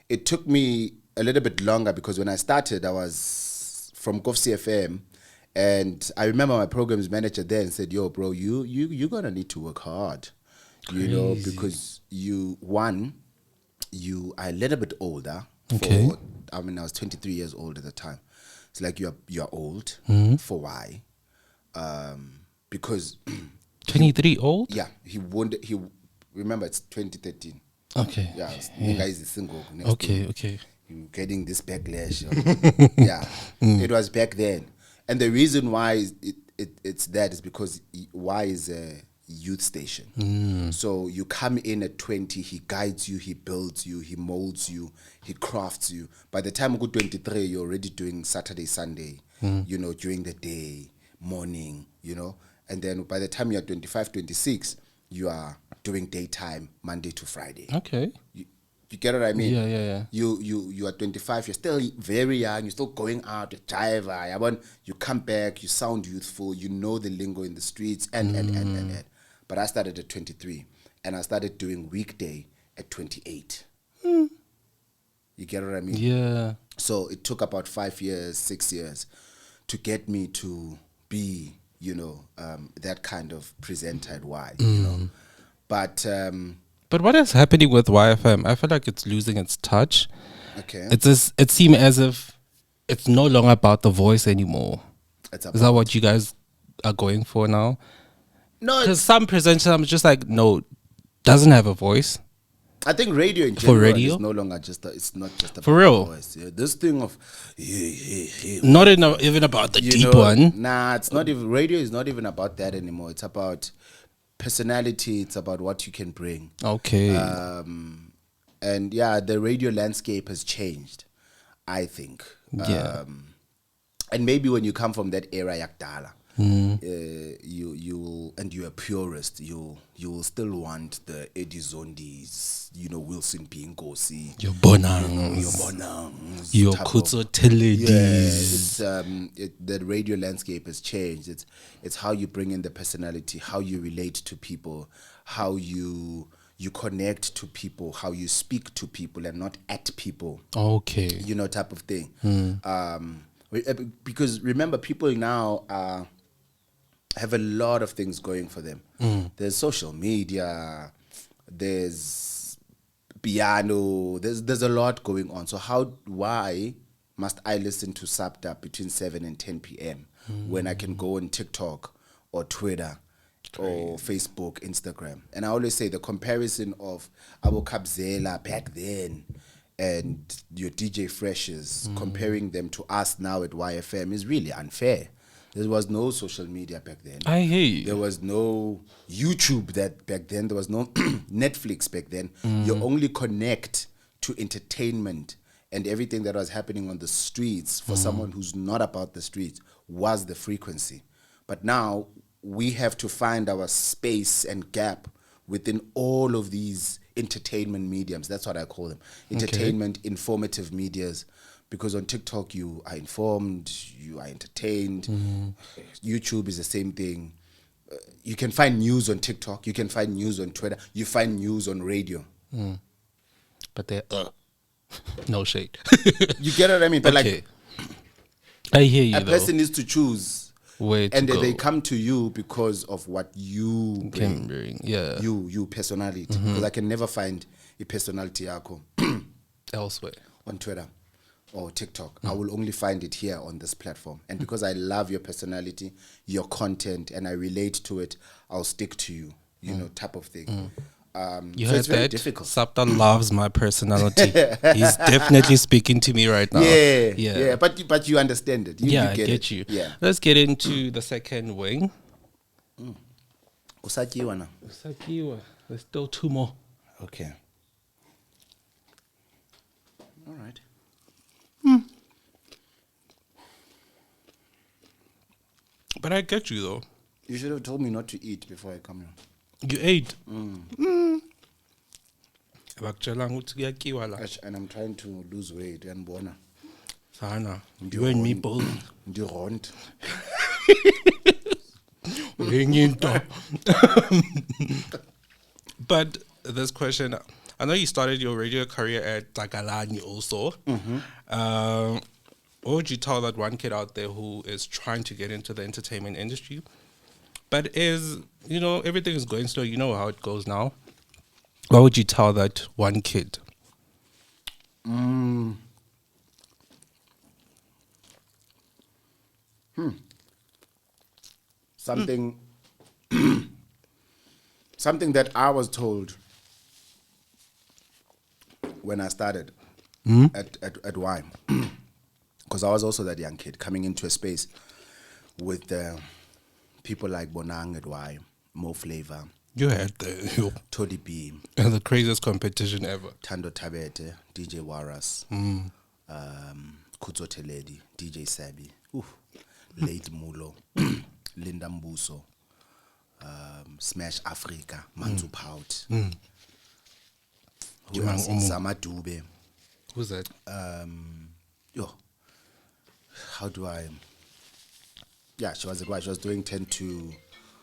S1: it took me a little bit longer because when I started, I was from Koffs FM. And I remember my programs manager then said, yo, bro, you're going to need to work hard, you know, because you are a little bit older.
S2: Okay.
S1: I was 23 years old at the time. It's like you're old for why? Because
S2: 23 old?
S1: yeah, remember it's 2013.
S2: Okay.
S1: Yeah, the guy is single. Next
S2: Okay,
S1: thing,
S2: okay.
S1: you're getting this backlash. Yeah, it was back then. And the reason why it's that is because Y is a youth station. So you come in at 20, he guides you, he builds you, he molds you, he crafts you. By the time you go 23, you're already doing Saturday, Sunday, you know, during the day, morning, you know. And then by the time you're 25, 26, you are doing daytime, Monday to Friday.
S2: Okay.
S1: You get what I mean?
S2: Yeah.
S1: You are 25, you're still very young, you're still going out, you're driver, you come back, you sound youthful, you know the lingo in the streets, and. But I started at 23, and I started doing weekday at 28. You get what I mean?
S2: Yeah.
S1: So it took about 5 years, 6 years to get me to be, you know, that kind of presenter at Y, you know. But
S2: what is happening with YFM? I feel like it's losing its touch.
S1: okay,
S2: It seems as if it's no longer about the voice anymore.
S1: it's
S2: Is that what you guys are going for now?
S1: no,
S2: Because some presenters, I'm just like, no, doesn't have a voice.
S1: I think radio in
S2: For
S1: general
S2: radio?
S1: is no longer just it's not just about
S2: For real?
S1: the voice. Yeah, this thing of
S2: Not even about the
S1: you
S2: deep
S1: know,
S2: one.
S1: Nah, it's not even radio is not even about that anymore. It's about personality, it's about what you can bring.
S2: Okay.
S1: And yeah, the radio landscape has changed, I think.
S2: Yeah.
S1: And maybe when you come from that era yakdala, you and you're a purist, you will still want the Eddie Zondis, Wilson Pinkosi,
S2: Your bonangs.
S1: your Bonangs,
S2: Your
S1: type of-
S2: Kutso
S1: yeah,
S2: Teledis.
S1: it's the radio landscape has changed. It's how you bring in the personality, how you relate to people, how you connect to people, how you speak to people and not at people,
S2: Okay.
S1: type of thing. Because remember, people now have a lot of things going for them. There's social media, there's piano, there's a lot going on. So why must I listen to Supta between 7 and 10 p.m. when I can go on TikTok or Twitter or Facebook, Instagram? And I always say the comparison of Abu Kabzela back then and your DJ Freshes, comparing them to us now at YFM is really unfair. There was no social media back then.
S2: I hear you.
S1: There was no YouTube back then. There was no Netflix back then. You only connect to entertainment, and everything that was happening on the streets for someone who's not about the streets was the frequency. But now we have to find our space and gap within all of these entertainment mediums. That's what I call them. Entertainment, informative medias. Because on TikTok, you are informed, you are entertained. YouTube is the same thing. You can find news on TikTok. You can find news on Twitter. You find news on radio.
S2: But they're no shade.
S1: You get what I mean? But
S2: Okay. I hear you
S1: a
S2: though.
S1: person needs to choose.
S2: Where to
S1: And
S2: go.
S1: they come to you because of what you
S2: Can
S1: bring.
S2: bring. Yeah.
S1: You personality. Because I can never find a personality yako
S2: Elsewhere.
S1: on Twitter or TikTok. I will only find it here on this platform. And because I love your personality, your content, and I relate to it, I'll stick to you, type of thing.
S2: You
S1: so
S2: heard
S1: it's very
S2: that?
S1: difficult.
S2: Sapta loves my personality. He's definitely speaking to me right now.
S1: Yeah. But you understand it. You
S2: I
S1: get
S2: get
S1: it.
S2: you.
S1: Yeah.
S2: Let's get into the second wing.
S1: Usakiwa na.
S2: There's still two more.
S1: Okay. All right.
S2: But I get you though.
S1: You should have told me not to eat before I come here.
S2: You ate. Bakutshela ukuthi kuyakiwa la.
S1: And I'm trying to lose weight. Yanibona.
S2: Sana. You and me both.
S1: Ndirond.
S2: But this question, I know you started your radio career at Takalani also. What would you tell that one kid out there who is trying to get into the entertainment industry, but is, everything is going slow, you know how it goes now? What would you tell that one kid?
S1: Something something that I was told when I started at Y, because I was also that young kid coming into a space with people like Bonang at Y, Mo Flavor,
S2: You had the
S1: Toddy B,
S2: craziest competition ever.
S1: Tando Tabete, DJ Waras, Kutso Teledi, DJ Sabi, Late Mulo, Linda Mbuso, Smash Africa, Mansu Pout, Zamadube.
S2: Who's that?
S1: How do I? Yeah, she was at Y. She was doing 10 to.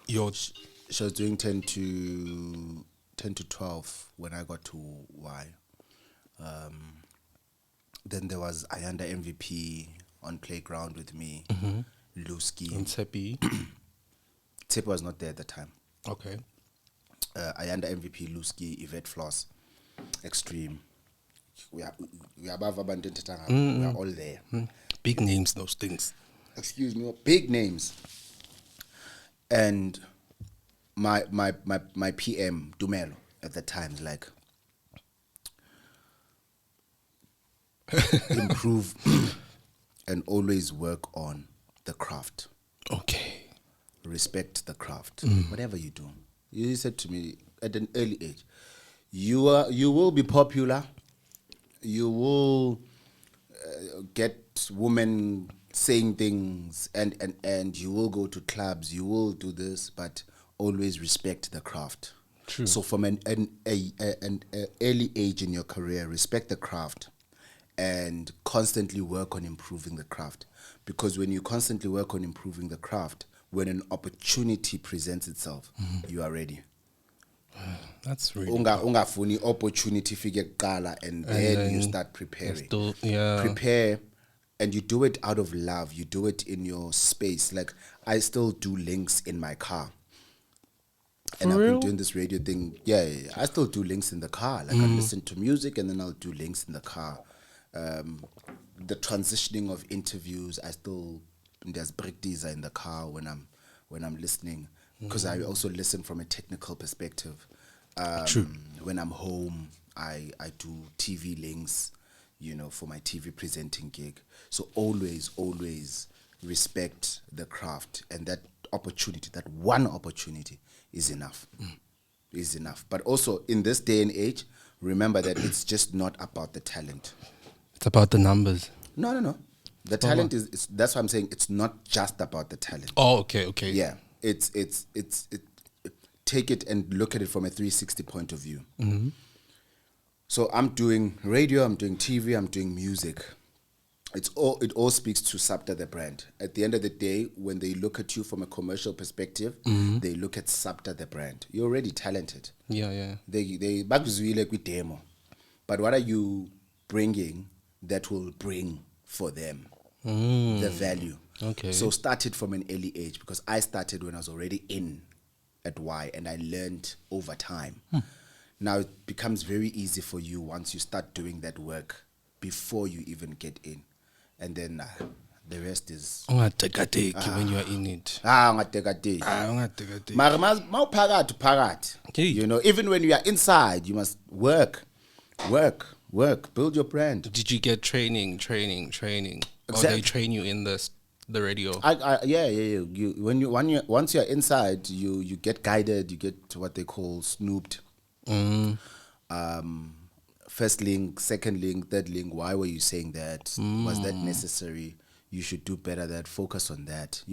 S1: She was doing 10 to 12 when I got to Y. Then there was Ayanda MVP on Playground with me, Lusky.
S2: And Tsepi.
S1: Tip was not there at the time.
S2: Okay.
S1: Ayanda MVP, Lusky, Yvette Floss, Extreme. We are above Abandoned Tetanga. We are all there.
S2: Big names, those things.
S1: Excuse me, big names. And my PM, Dumelo, at the time, is like, improve, and always work on the craft.
S2: Okay.
S1: Respect the craft. Whatever you do. You said to me at an early age, you will be popular. You will get women saying things, and you will go to clubs. You will do this, but always respect the craft.
S2: True.
S1: So from an early age in your career, respect the craft and constantly work on improving the craft. Because when you constantly work on improving the craft, when an opportunity presents itself, you are ready.
S2: That's really
S1: Ungafuni opportunity figure kuqala, and then you start preparing. Prepare, and you do it out of love. You do it in your space. Like, I still do links in my car. And I've been doing this radio thing. Yeah. I still do links in the car. Like, I listen to music and then I'll do links in the car. The transitioning of interviews, there's break teaser in the car when I'm listening, because I also listen from a technical perspective.
S2: True.
S1: When I'm home, I do TV links, for my TV presenting gig. So always respect the craft, and that one opportunity is enough. Is enough. But also in this day and age, remember that it's just not about the talent.
S2: It's about the numbers.
S1: No. The talent is that's why I'm saying it's not just about the talent.
S2: Oh, okay.
S1: Yeah. It's take it and look at it from a 360 point of view. So I'm doing radio, I'm doing TV, I'm doing music. It all speaks to Supta the brand. At the end of the day, when they look at you from a commercial perspective, they look at Supta the brand. You're already talented.
S2: Yeah.
S1: They bakuzwile kwi demo. But what are you bringing that will bring for them the value?
S2: Okay.
S1: So start it from an early age, because I started when I was already in at Y, and I learned over time. Now it becomes very easy for you once you start doing that work before you even get in, and then the rest is
S2: when you are in it.
S1: ungatekateki. Mara mawuphakathi, even when you are inside, you must work, build your brand.
S2: Did you get training? Or they train you in the radio?
S1: Yeah. Once you're inside, you get guided. You get what they call snooped. First link, second link, third link. Why were you saying that? Was that necessary? You should do better. That focus on that.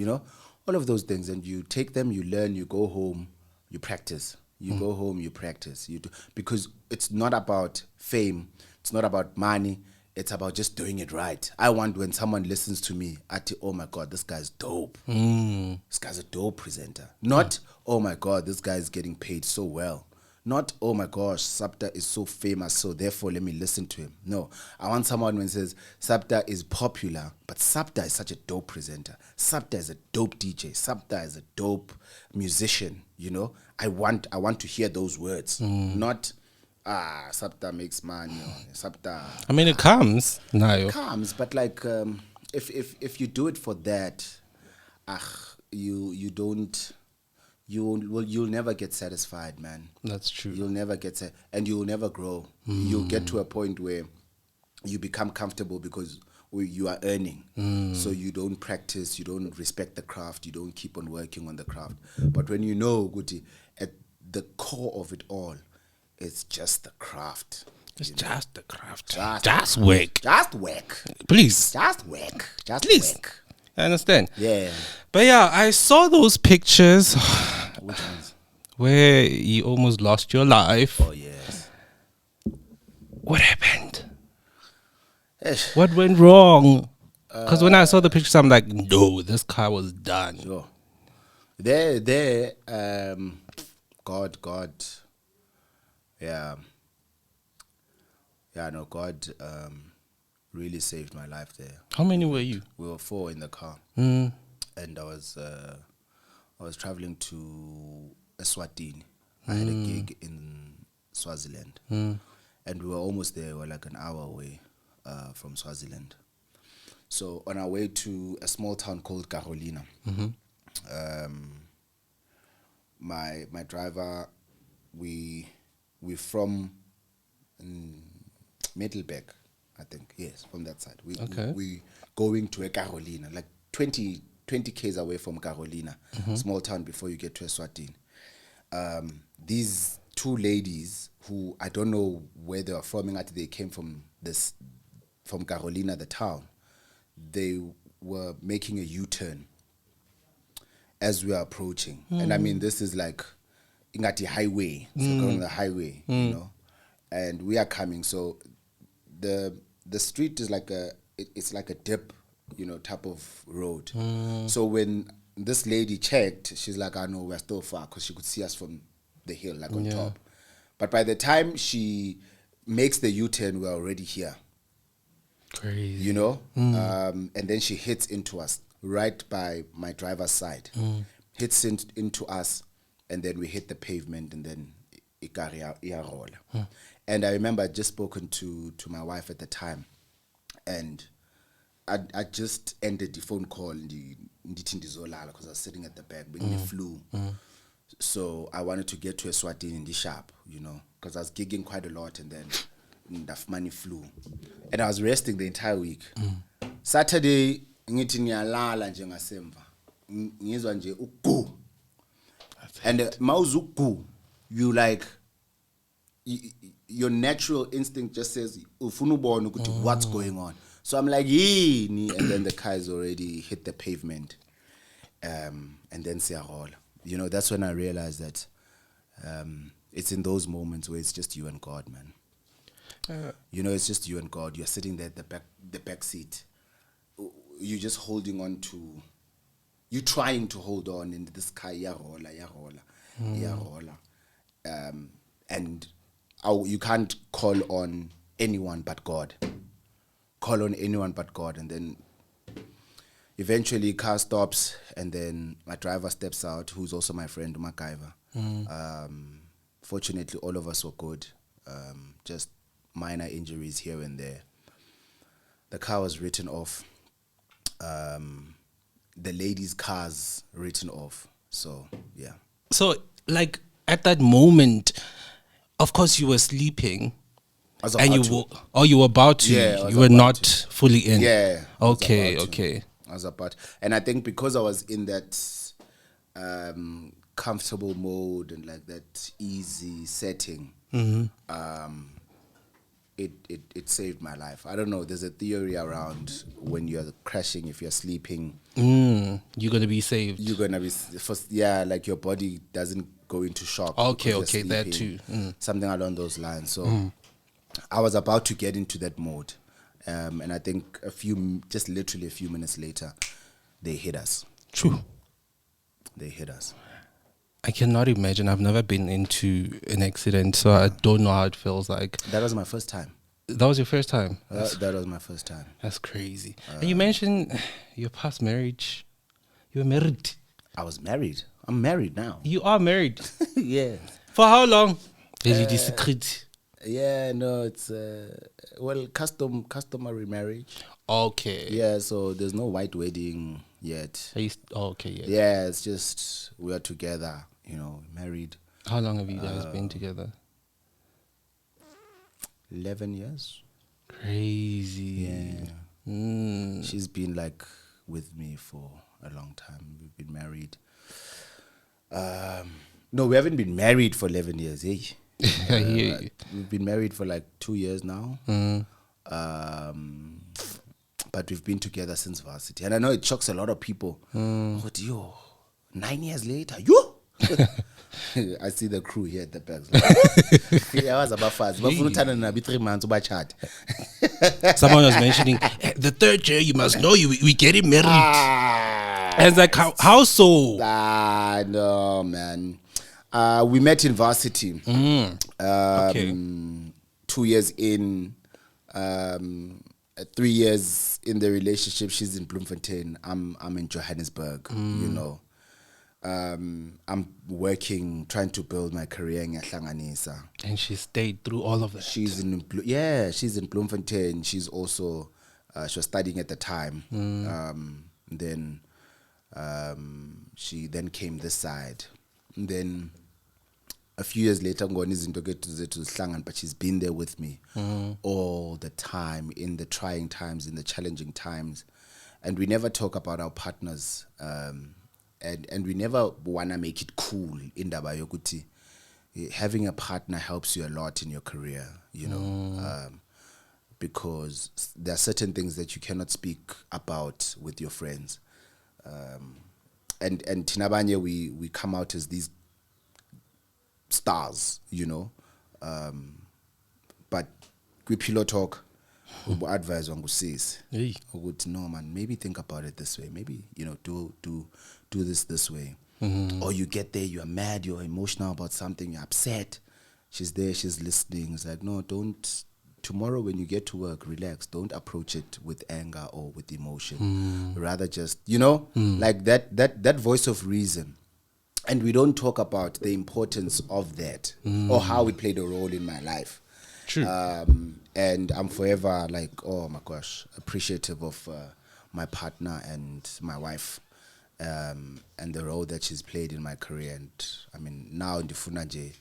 S1: All of those things, and you take them. You learn. You go home. You practice. You go home. You practice. You do, because it's not about fame. It's not about money. It's about just doing it right. I want when someone listens to me, oh my God, this guy's dope. This guy's a dope presenter. Not, oh my God, this guy's getting paid so well. Not, oh my gosh, Supta is so famous, so therefore let me listen to him. No, I want someone when says Supta is popular, but Supta is such a dope presenter. Supta is a dope DJ. Supta is a dope musician. I want to hear those words, not Supta makes money. Supta.
S2: I mean, it comes.
S1: It comes, but like if you do it for that, you'll never get satisfied, man.
S2: That's true.
S1: You'll never get and you'll never grow. You'll get to a point where you become comfortable because you are earning. So you don't practice, you don't respect the craft, you don't keep on working on the craft. But when you know, Guti, at the core of it all, it's just the craft.
S2: It's just the craft.
S1: Just
S2: work.
S1: Just work.
S2: Please.
S1: Just work. Just
S2: Please.
S1: work.
S2: I understand.
S1: Yeah.
S2: But yeah, I saw those pictures.
S1: Which ones?
S2: Where you almost lost your life.
S1: Oh, yes.
S2: What happened? What went wrong? Because when I saw the pictures, I'm like, no, this car was done.
S1: Sure. God. Yeah, no, God really saved my life there.
S2: How many were you?
S1: We were 4 in the car, and I was traveling to Eswatini. I had a gig in Swaziland, and we were almost there. We were like an hour away from Swaziland. So on our way to a small town called Carolina, my driver, we from Middelburg, I think. Yes, from that side. We going to a Carolina, like 20 k's away from Carolina, small town before you get to Eswatini. These two ladies who I don't know where they were from, they came from Carolina, the town. They were making a U-turn as we are approaching. And I mean, this is like ingati highway, so going on the highway, you know, and we are coming. So the street is like it's like a dip, you know, type of road. So when this lady checked, she's like, I know we're still far, because she could see us from the hill, like on top. But by the time she makes the U-turn, we're already here.
S2: Crazy.
S1: You know? And then she hits into us right by my driver's side. Hits into us, and then we hit the pavement, and then and I remember I'd just spoken to my wife at the time, and I just ended the phone call because I was sitting at the back when the flu. So I wanted to get to Eswatini in the sharp, you know, because I was gigging quite a lot, and then the money flew. And I was resting the entire week. Saturday, ngithi ngiyalala nje ngasemva. Ngizwa nje ugu. And mawuzu ugu, you like your natural instinct just says ufuna ubone ukuthi what's going on. So I'm like, yini, and then the cars already hit the pavement. And then siyarola. You know, that's when I realized that it's in those moments where it's just you and God, man. You know, it's just you and God. You're sitting there at the back seat. You're just holding on to. You're trying to hold on in this car, yarola. And you can't call on anyone but God. Call on anyone but God, and then eventually car stops, and then my driver steps out, who's also my friend, MacGyver. Fortunately, all of us were good. Just minor injuries here and there. The car was written off. The ladies' cars written off. So, yeah.
S2: So, like, at that moment, of course you were sleeping. And you were about to. Yeah, you were not fully in.
S1: Yeah.
S2: Okay.
S1: I was about, and I think because I was in that comfortable mode and like that easy setting, it saved my life. I don't know. There's a theory around when you're crashing, if you're sleeping,
S2: you're gonna be saved.
S1: You're gonna be like your body doesn't go into shock.
S2: Okay, that too.
S1: Something along those lines. So I was about to get into that mode. And I think literally a few minutes later, they hit us.
S2: True.
S1: They hit us.
S2: I cannot imagine. I've never been into an accident, so I don't know how it feels like.
S1: That was my first time.
S2: That was your first time?
S1: That was my first time.
S2: That's crazy. And you mentioned your past marriage. You were married.
S1: I was married. I'm married now.
S2: You are married?
S1: Yeah.
S2: For how long? Secret.
S1: Yeah, no, it's customary marriage.
S2: Okay.
S1: Yeah, so there's no white wedding yet.
S2: Okay, yeah.
S1: Yeah, it's just we are together, you know, married.
S2: How long have you guys been together?
S1: 11 years.
S2: Crazy.
S1: Yeah. She's been like with me for a long time. We've been married. No, we haven't been married for 11 years, eh? We've been married for like 2 years now. But we've been together since varsity. And I know it shocks a lot of people. What, 9 years later? You? I see the crew here at the back. I was about fast. 3 months.
S2: Someone was mentioning, the third year, you must know we getting married. And it's like, how so?
S1: No, man. We met in varsity. 2 years in, 3 years in the relationship. She's in Bloemfontein. I'm in Johannesburg. You know, I'm working, trying to build my career in Hlanganisa.
S2: And she stayed through all of that.
S1: She's in Bloemfontein. She's also she was studying at the time. Then she then came this side. And then a few years later, but she's been there with me all the time, in the trying times, in the challenging times. And we never talk about our partners. And we never want to make it cool in Ndaba yokuthi having a partner helps you a lot in your career, you know, because there are certain things that you cannot speak about with your friends. And Tinabanye, we come out as these stars, you know, but we pillow talk. We advise on sis. No man, maybe think about it this way. Maybe, you know, do this way. Or you get there, you are mad, you're emotional about something, you're upset. She's there, she's listening. It's like, no, don't. Tomorrow when you get to work, relax. Don't approach it with anger or with emotion. Rather just, you know, like that voice of reason. And we don't talk about the importance of that or how it played a role in my life.
S2: True.
S1: And I'm forever like, oh my gosh, appreciative of my partner and my wife, and the role that she's played in my career. And I mean, now in the Funaje,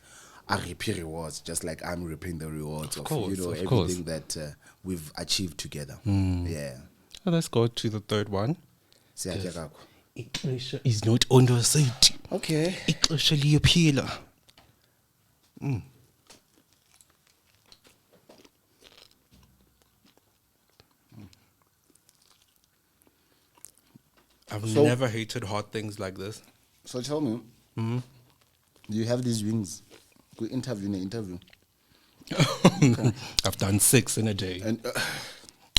S1: I reap rewards, just like I'm reaping the rewards of you know, everything that we've achieved together. Yeah.
S2: Well, let's go to the third one.
S1: Siyatya
S2: Ixesha is not on your side.
S1: Okay.
S2: Ixesha liyaphila. I've never hated hot things like this.
S1: So tell me, you have these wings. Go interview. Okay.
S2: I've done 6 in a day.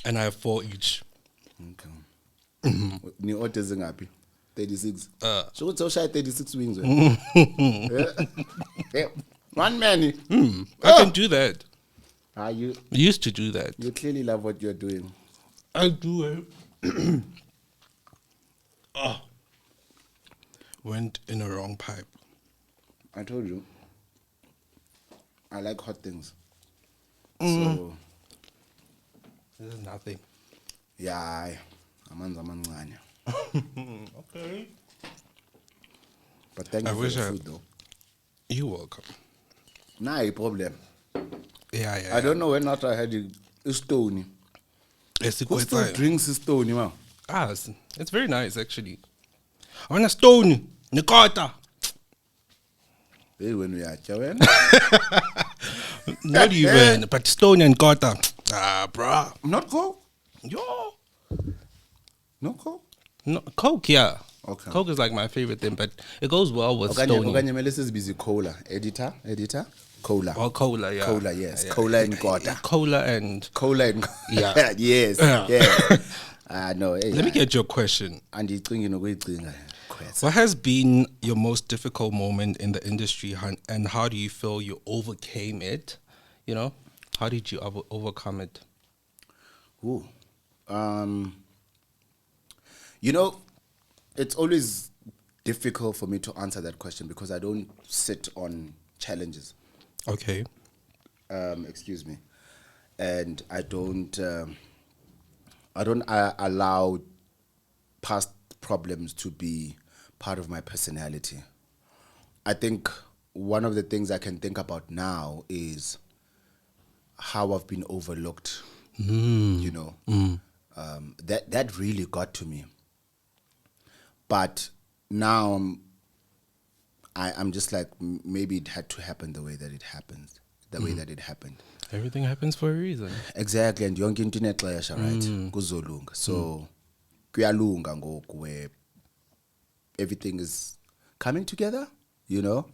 S2: And I have 4 each.
S1: Okay. Ni orders ngapi? 36. So what's shy 36 wings? Yeah. One man.
S2: I can do that.
S1: Are you?
S2: I used to do that.
S1: You clearly love what you're doing.
S2: I do it. Went in a wrong pipe.
S1: I told you. I like hot things. So
S2: This is nothing.
S1: yeah, amanzi amancane.
S2: Okay.
S1: But thank you for the food though.
S2: You're welcome.
S1: Nah, a problem.
S2: Yeah.
S1: I don't know when after I had a stone. Who still drinks a stone, man?
S2: It's very nice actually. I want a stone. Nikota.
S1: Hey, when we are children.
S2: Not even, but stone and kota. Bruh.
S1: Not Coke?
S2: Yo.
S1: No Coke?
S2: No, Coke, yeah.
S1: Okay.
S2: Coke is like my favorite thing, but it goes well with
S1: Okanye
S2: stone.
S1: Melissa's busy cola. Editor? Cola.
S2: Or cola, yeah.
S1: Cola, yes.
S2: Yeah.
S1: Cola and kota.
S2: Cola and...
S1: Yeah. Yes.
S2: Yeah.
S1: Yeah. No. Hey,
S2: Let me get your question.
S1: And you think
S2: What has been your most difficult moment in the industry, and how do you feel you overcame it? You know, how did you overcome it?
S1: Ooh. You know, it's always difficult for me to answer that question because I don't sit on challenges.
S2: Okay.
S1: Excuse me. And I don't allow past problems to be part of my personality. I think one of the things I can think about now is how I've been overlooked. You know, that really got to me. But now I'm just like, maybe it had to happen the way that it happens, way that it happened.
S2: Everything happens for a reason.
S1: Exactly, and yonke into inexesha, right? Kuzolunga. So kuyalunga ngoku where everything is coming together, you know?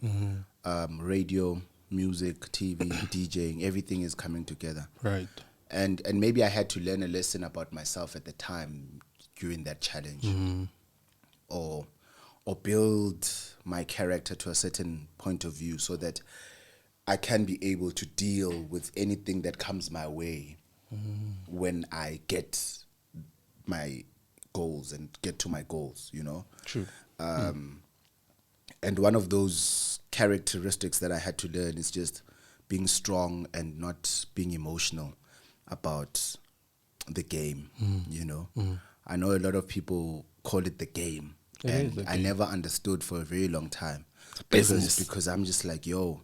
S1: Radio, music, TV, DJing, everything is coming together.
S2: Right.
S1: And maybe I had to learn a lesson about myself at the time during that challenge. Or build my character to a certain point of view so that I can be able to deal with anything that comes my way when I get my goals and get to my goals, you know?
S2: True.
S1: And one of those characteristics that I had to learn is just being strong and not being emotional about the game, you know? I know a lot of people call it the game. And I never understood for a very long time.
S2: Business.
S1: Because I'm just like, yo,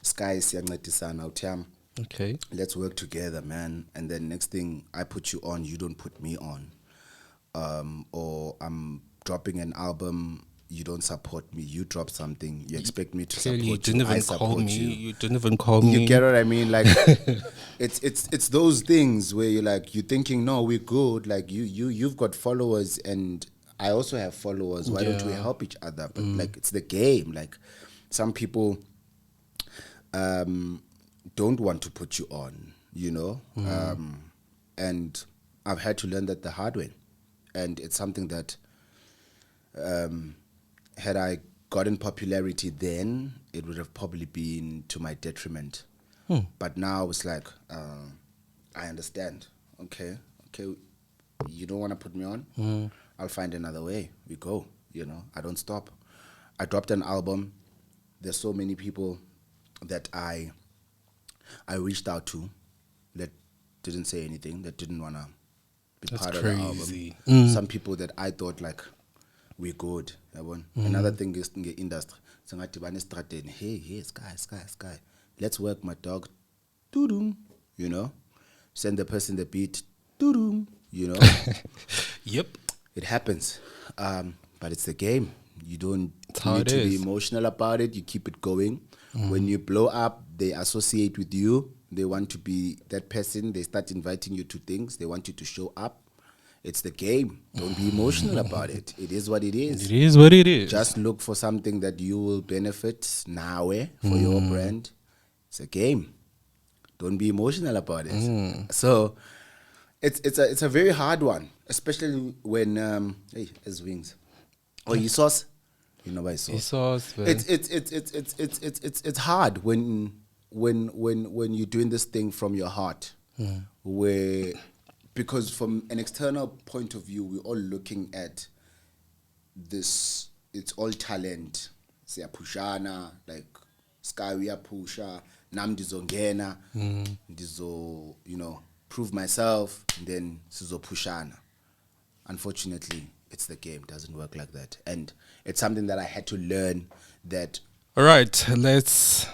S1: Sky siyancedisana uthi
S2: Okay.
S1: let's work together, man. And then next thing, I put you on, you don't put me on. Or I'm dropping an album, you don't support me. You drop something, you expect me to
S2: Clearly, you
S1: support
S2: didn't
S1: you. I
S2: even call
S1: support
S2: me.
S1: you.
S2: You didn't even call me.
S1: You get what I mean? Like, it's those things where you're like, you're thinking, no, we're good. Like you've got followers, and I also have followers. Why don't we
S2: Yeah.
S1: help each other? But like, it's the game. Like, some people don't want to put you on, you know. And I've had to learn that the hard way, and it's something that had I gotten popularity then, it would have probably been to my detriment. But now it's like, I understand. Okay, you don't want to put me on? I'll find another way. We go, you know, I don't stop. I dropped an album. There's so many people that I reached out to that didn't say anything, that didn't want to be
S2: That's
S1: part of
S2: crazy.
S1: the album. Some people that I thought like, we're good. Another thing is in the industry. Hey, sky. Let's work, my dog. Doo-doom. You know? Send the person the beat. Doo-doom. You know?
S2: Yep.
S1: It happens. But it's the game. You don't
S2: how
S1: need
S2: it
S1: to be
S2: is.
S1: emotional about it. You keep it going. When you blow up, they associate with you. They want to be that person. They start inviting you to things. They want you to show up. It's the game. Don't be emotional about it. It is what it is.
S2: It is what it is.
S1: Just look for something that you will benefit now for your brand. It's a game. Don't be emotional about it. So it's a very hard one, especially when hey, as wings. Oh, you sauce. You know by sauce.
S2: sauce, man.
S1: It's hard when you're doing this thing from your heart, where, because from an external point of view, we're all looking at this. It's all talent. Siyapushana, like Sky uyapusha, nam ndizongena, ndizo, you know, prove myself, and then sizopushana. Unfortunately, it's the game. It doesn't work like that, and it's something that I had to learn. That
S2: All right, let's.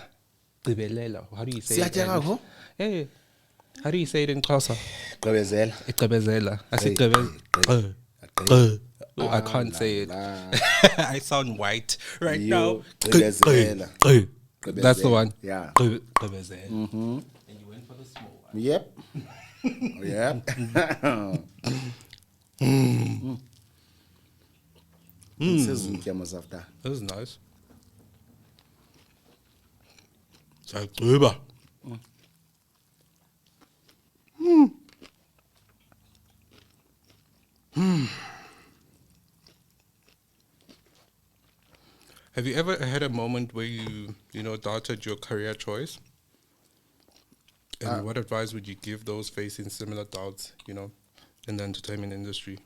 S2: How do you say it?
S1: Siyathenga pho?
S2: Hey, how do you say it in Xhosa?
S1: Gqibezela.
S2: Igqibezela. I say
S1: Hey,
S2: gqibezela.
S1: hey.
S2: Oh, I can't say it. I sound white right
S1: You
S2: now.
S1: gqibezela.
S2: That's the one.
S1: Yeah.
S2: Gqibezela. And you went for the small one.
S1: Yep. Yep. Sezitya mos after.
S2: That was nice. Sayagqiba. Have you ever had a moment where you doubted your career choice? And what advice would you give those facing similar doubts, in the entertainment industry?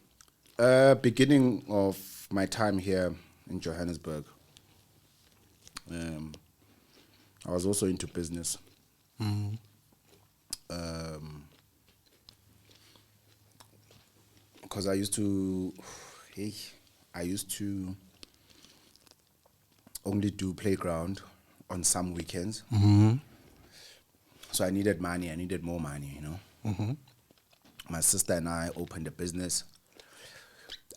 S1: Beginning of my time here in Johannesburg, I was also into business. Because I used to only do playground on some weekends. So I needed money. I needed more money, My sister and I opened a business.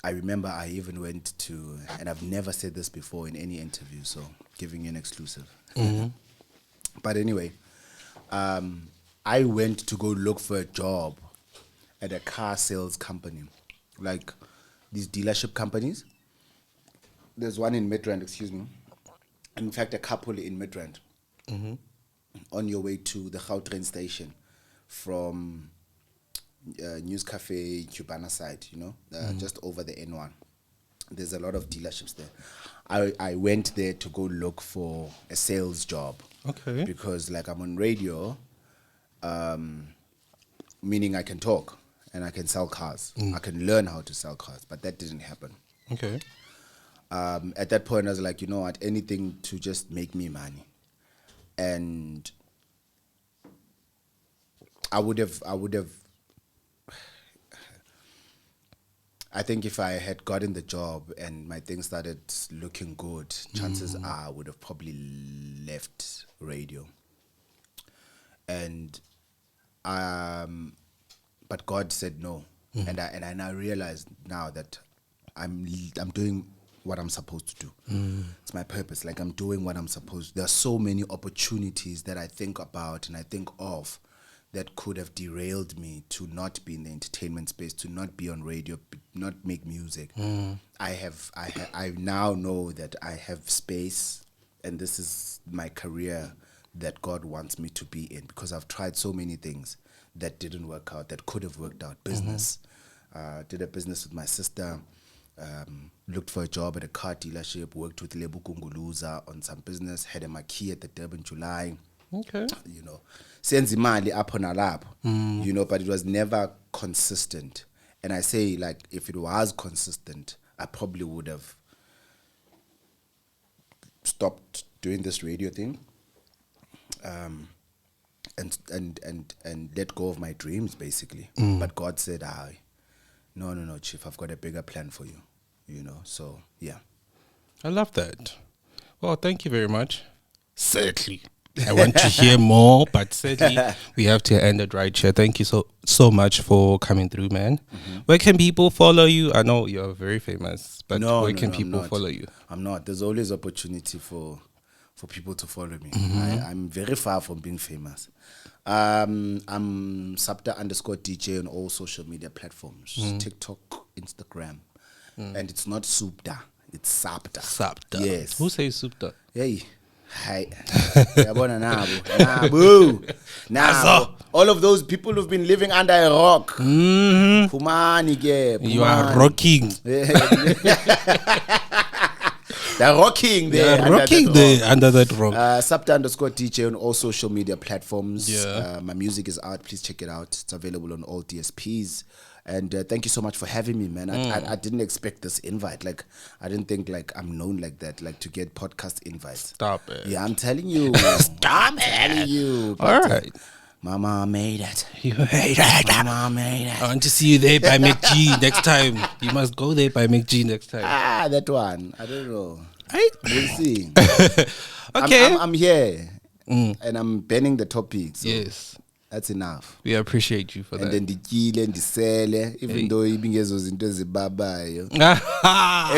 S1: I remember I even went to, and I've never said this before in any interview, so giving you an exclusive. But anyway, I went to go look for a job at a car sales company, like these dealership companies. There's one in Midrand, excuse me. In fact, a couple in Midrand. On your way to the Gautrain station from News Cafe, Cubana side, just over the N1. There's a lot of dealerships there. I went there to go look for a sales job.
S2: Okay.
S1: Because like I'm on radio, meaning I can talk and I can sell cars. I can learn how to sell cars, but that didn't happen.
S2: Okay.
S1: At that point, I was like, you know what, anything to just make me money. And I think if I had gotten the job and my things started looking good, chances are I would have probably left radio. and but God said no, and I now realize now that I'm doing what I'm supposed to do. It's my purpose. Like I'm doing what I'm supposed to. There are so many opportunities that I think about and I think of that could have derailed me to not be in the entertainment space, to not be on radio, not make music. I now know that I have space, and this is my career that God wants me to be in, because I've tried so many things that didn't work out, that could have worked out. Business. Did a business with my sister. Looked for a job at a car dealership, worked with Lebu Kunguluza on some business, had a marquee at the Durban July.
S2: Okay.
S1: You know, senze imali apho nalapho, you know, but it was never consistent. And I say, like, if it was consistent, I probably would have stopped doing this radio thing, and let go of my dreams, basically. But God said, no, Chief, I've got a bigger plan for you, you know. So yeah,
S2: I love that. Well, thank you very much. Certainly, I want to hear more, but sadly, we have to end it right here. Thank you so much for coming through, man. Where can people follow you? I know you're very famous, but where can people follow you?
S1: I'm not. There's always opportunity for people to follow me. I'm very far from being famous. I'm Supta_DJ on all social media platforms, TikTok, Instagram, and it's not Supta, it's Supta.
S2: Supta.
S1: Yes.
S2: Who says Supta?
S1: Hey. Hi. Nabo. All of those people who've been living under a rock. Pumani ke.
S2: You are rocking.
S1: They're rocking there.
S2: They're rocking there under that rock.
S1: Supta_DJ on all social media platforms.
S2: Yeah.
S1: My music is out. Please check it out. It's available on all DSPs. And thank you so much for having me, man. I didn't expect this invite. Like, I didn't think like I'm known like that, like to get podcast invites.
S2: Stop it.
S1: Yeah, I'm telling you.
S2: Stop it.
S1: Telling you.
S2: All right.
S1: Mama made it.
S2: You made it.
S1: Mama made it.
S2: I want to see you there by McG next time. You must go there by McG next time.
S1: That one. I don't know.
S2: Right?
S1: We'll see.
S2: Okay.
S1: I'm here. And I'm banning the topics. So
S2: Yes.
S1: that's enough.
S2: We appreciate you for
S1: And
S2: that.
S1: then ndikile ndisele, even though ibingezo zinto ezibabayo.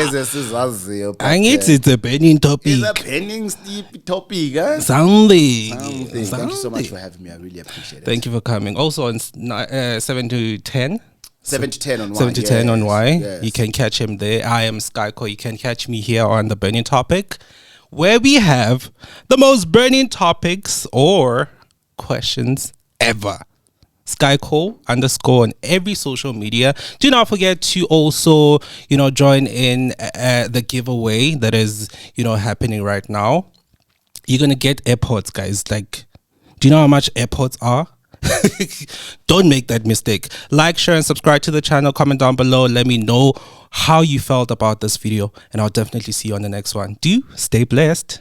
S1: Ezesizaziyo.
S2: Angithi it's a burning topic.
S1: It's a pending steep topic, huh?
S2: Something.
S1: Thank you so much for having me. I really appreciate it.
S2: Thank you for coming. Also on 7 to 10.
S1: 7 to 10 on Y.
S2: 7 to 10 on Y.
S1: Yes.
S2: You can catch him there. I am Skyco. You can catch me here on the burning topic, where we have the most burning topics or questions ever. Skyco _ on every social media. Do not forget to also, join in the giveaway that is, happening right now. You're going to get AirPods, guys. Like, do you know how much AirPods are? Don't make that mistake. Like, share, and subscribe to the channel. Comment down below. Let me know how you felt about this video, and I'll definitely see you on the next one. Do stay blessed.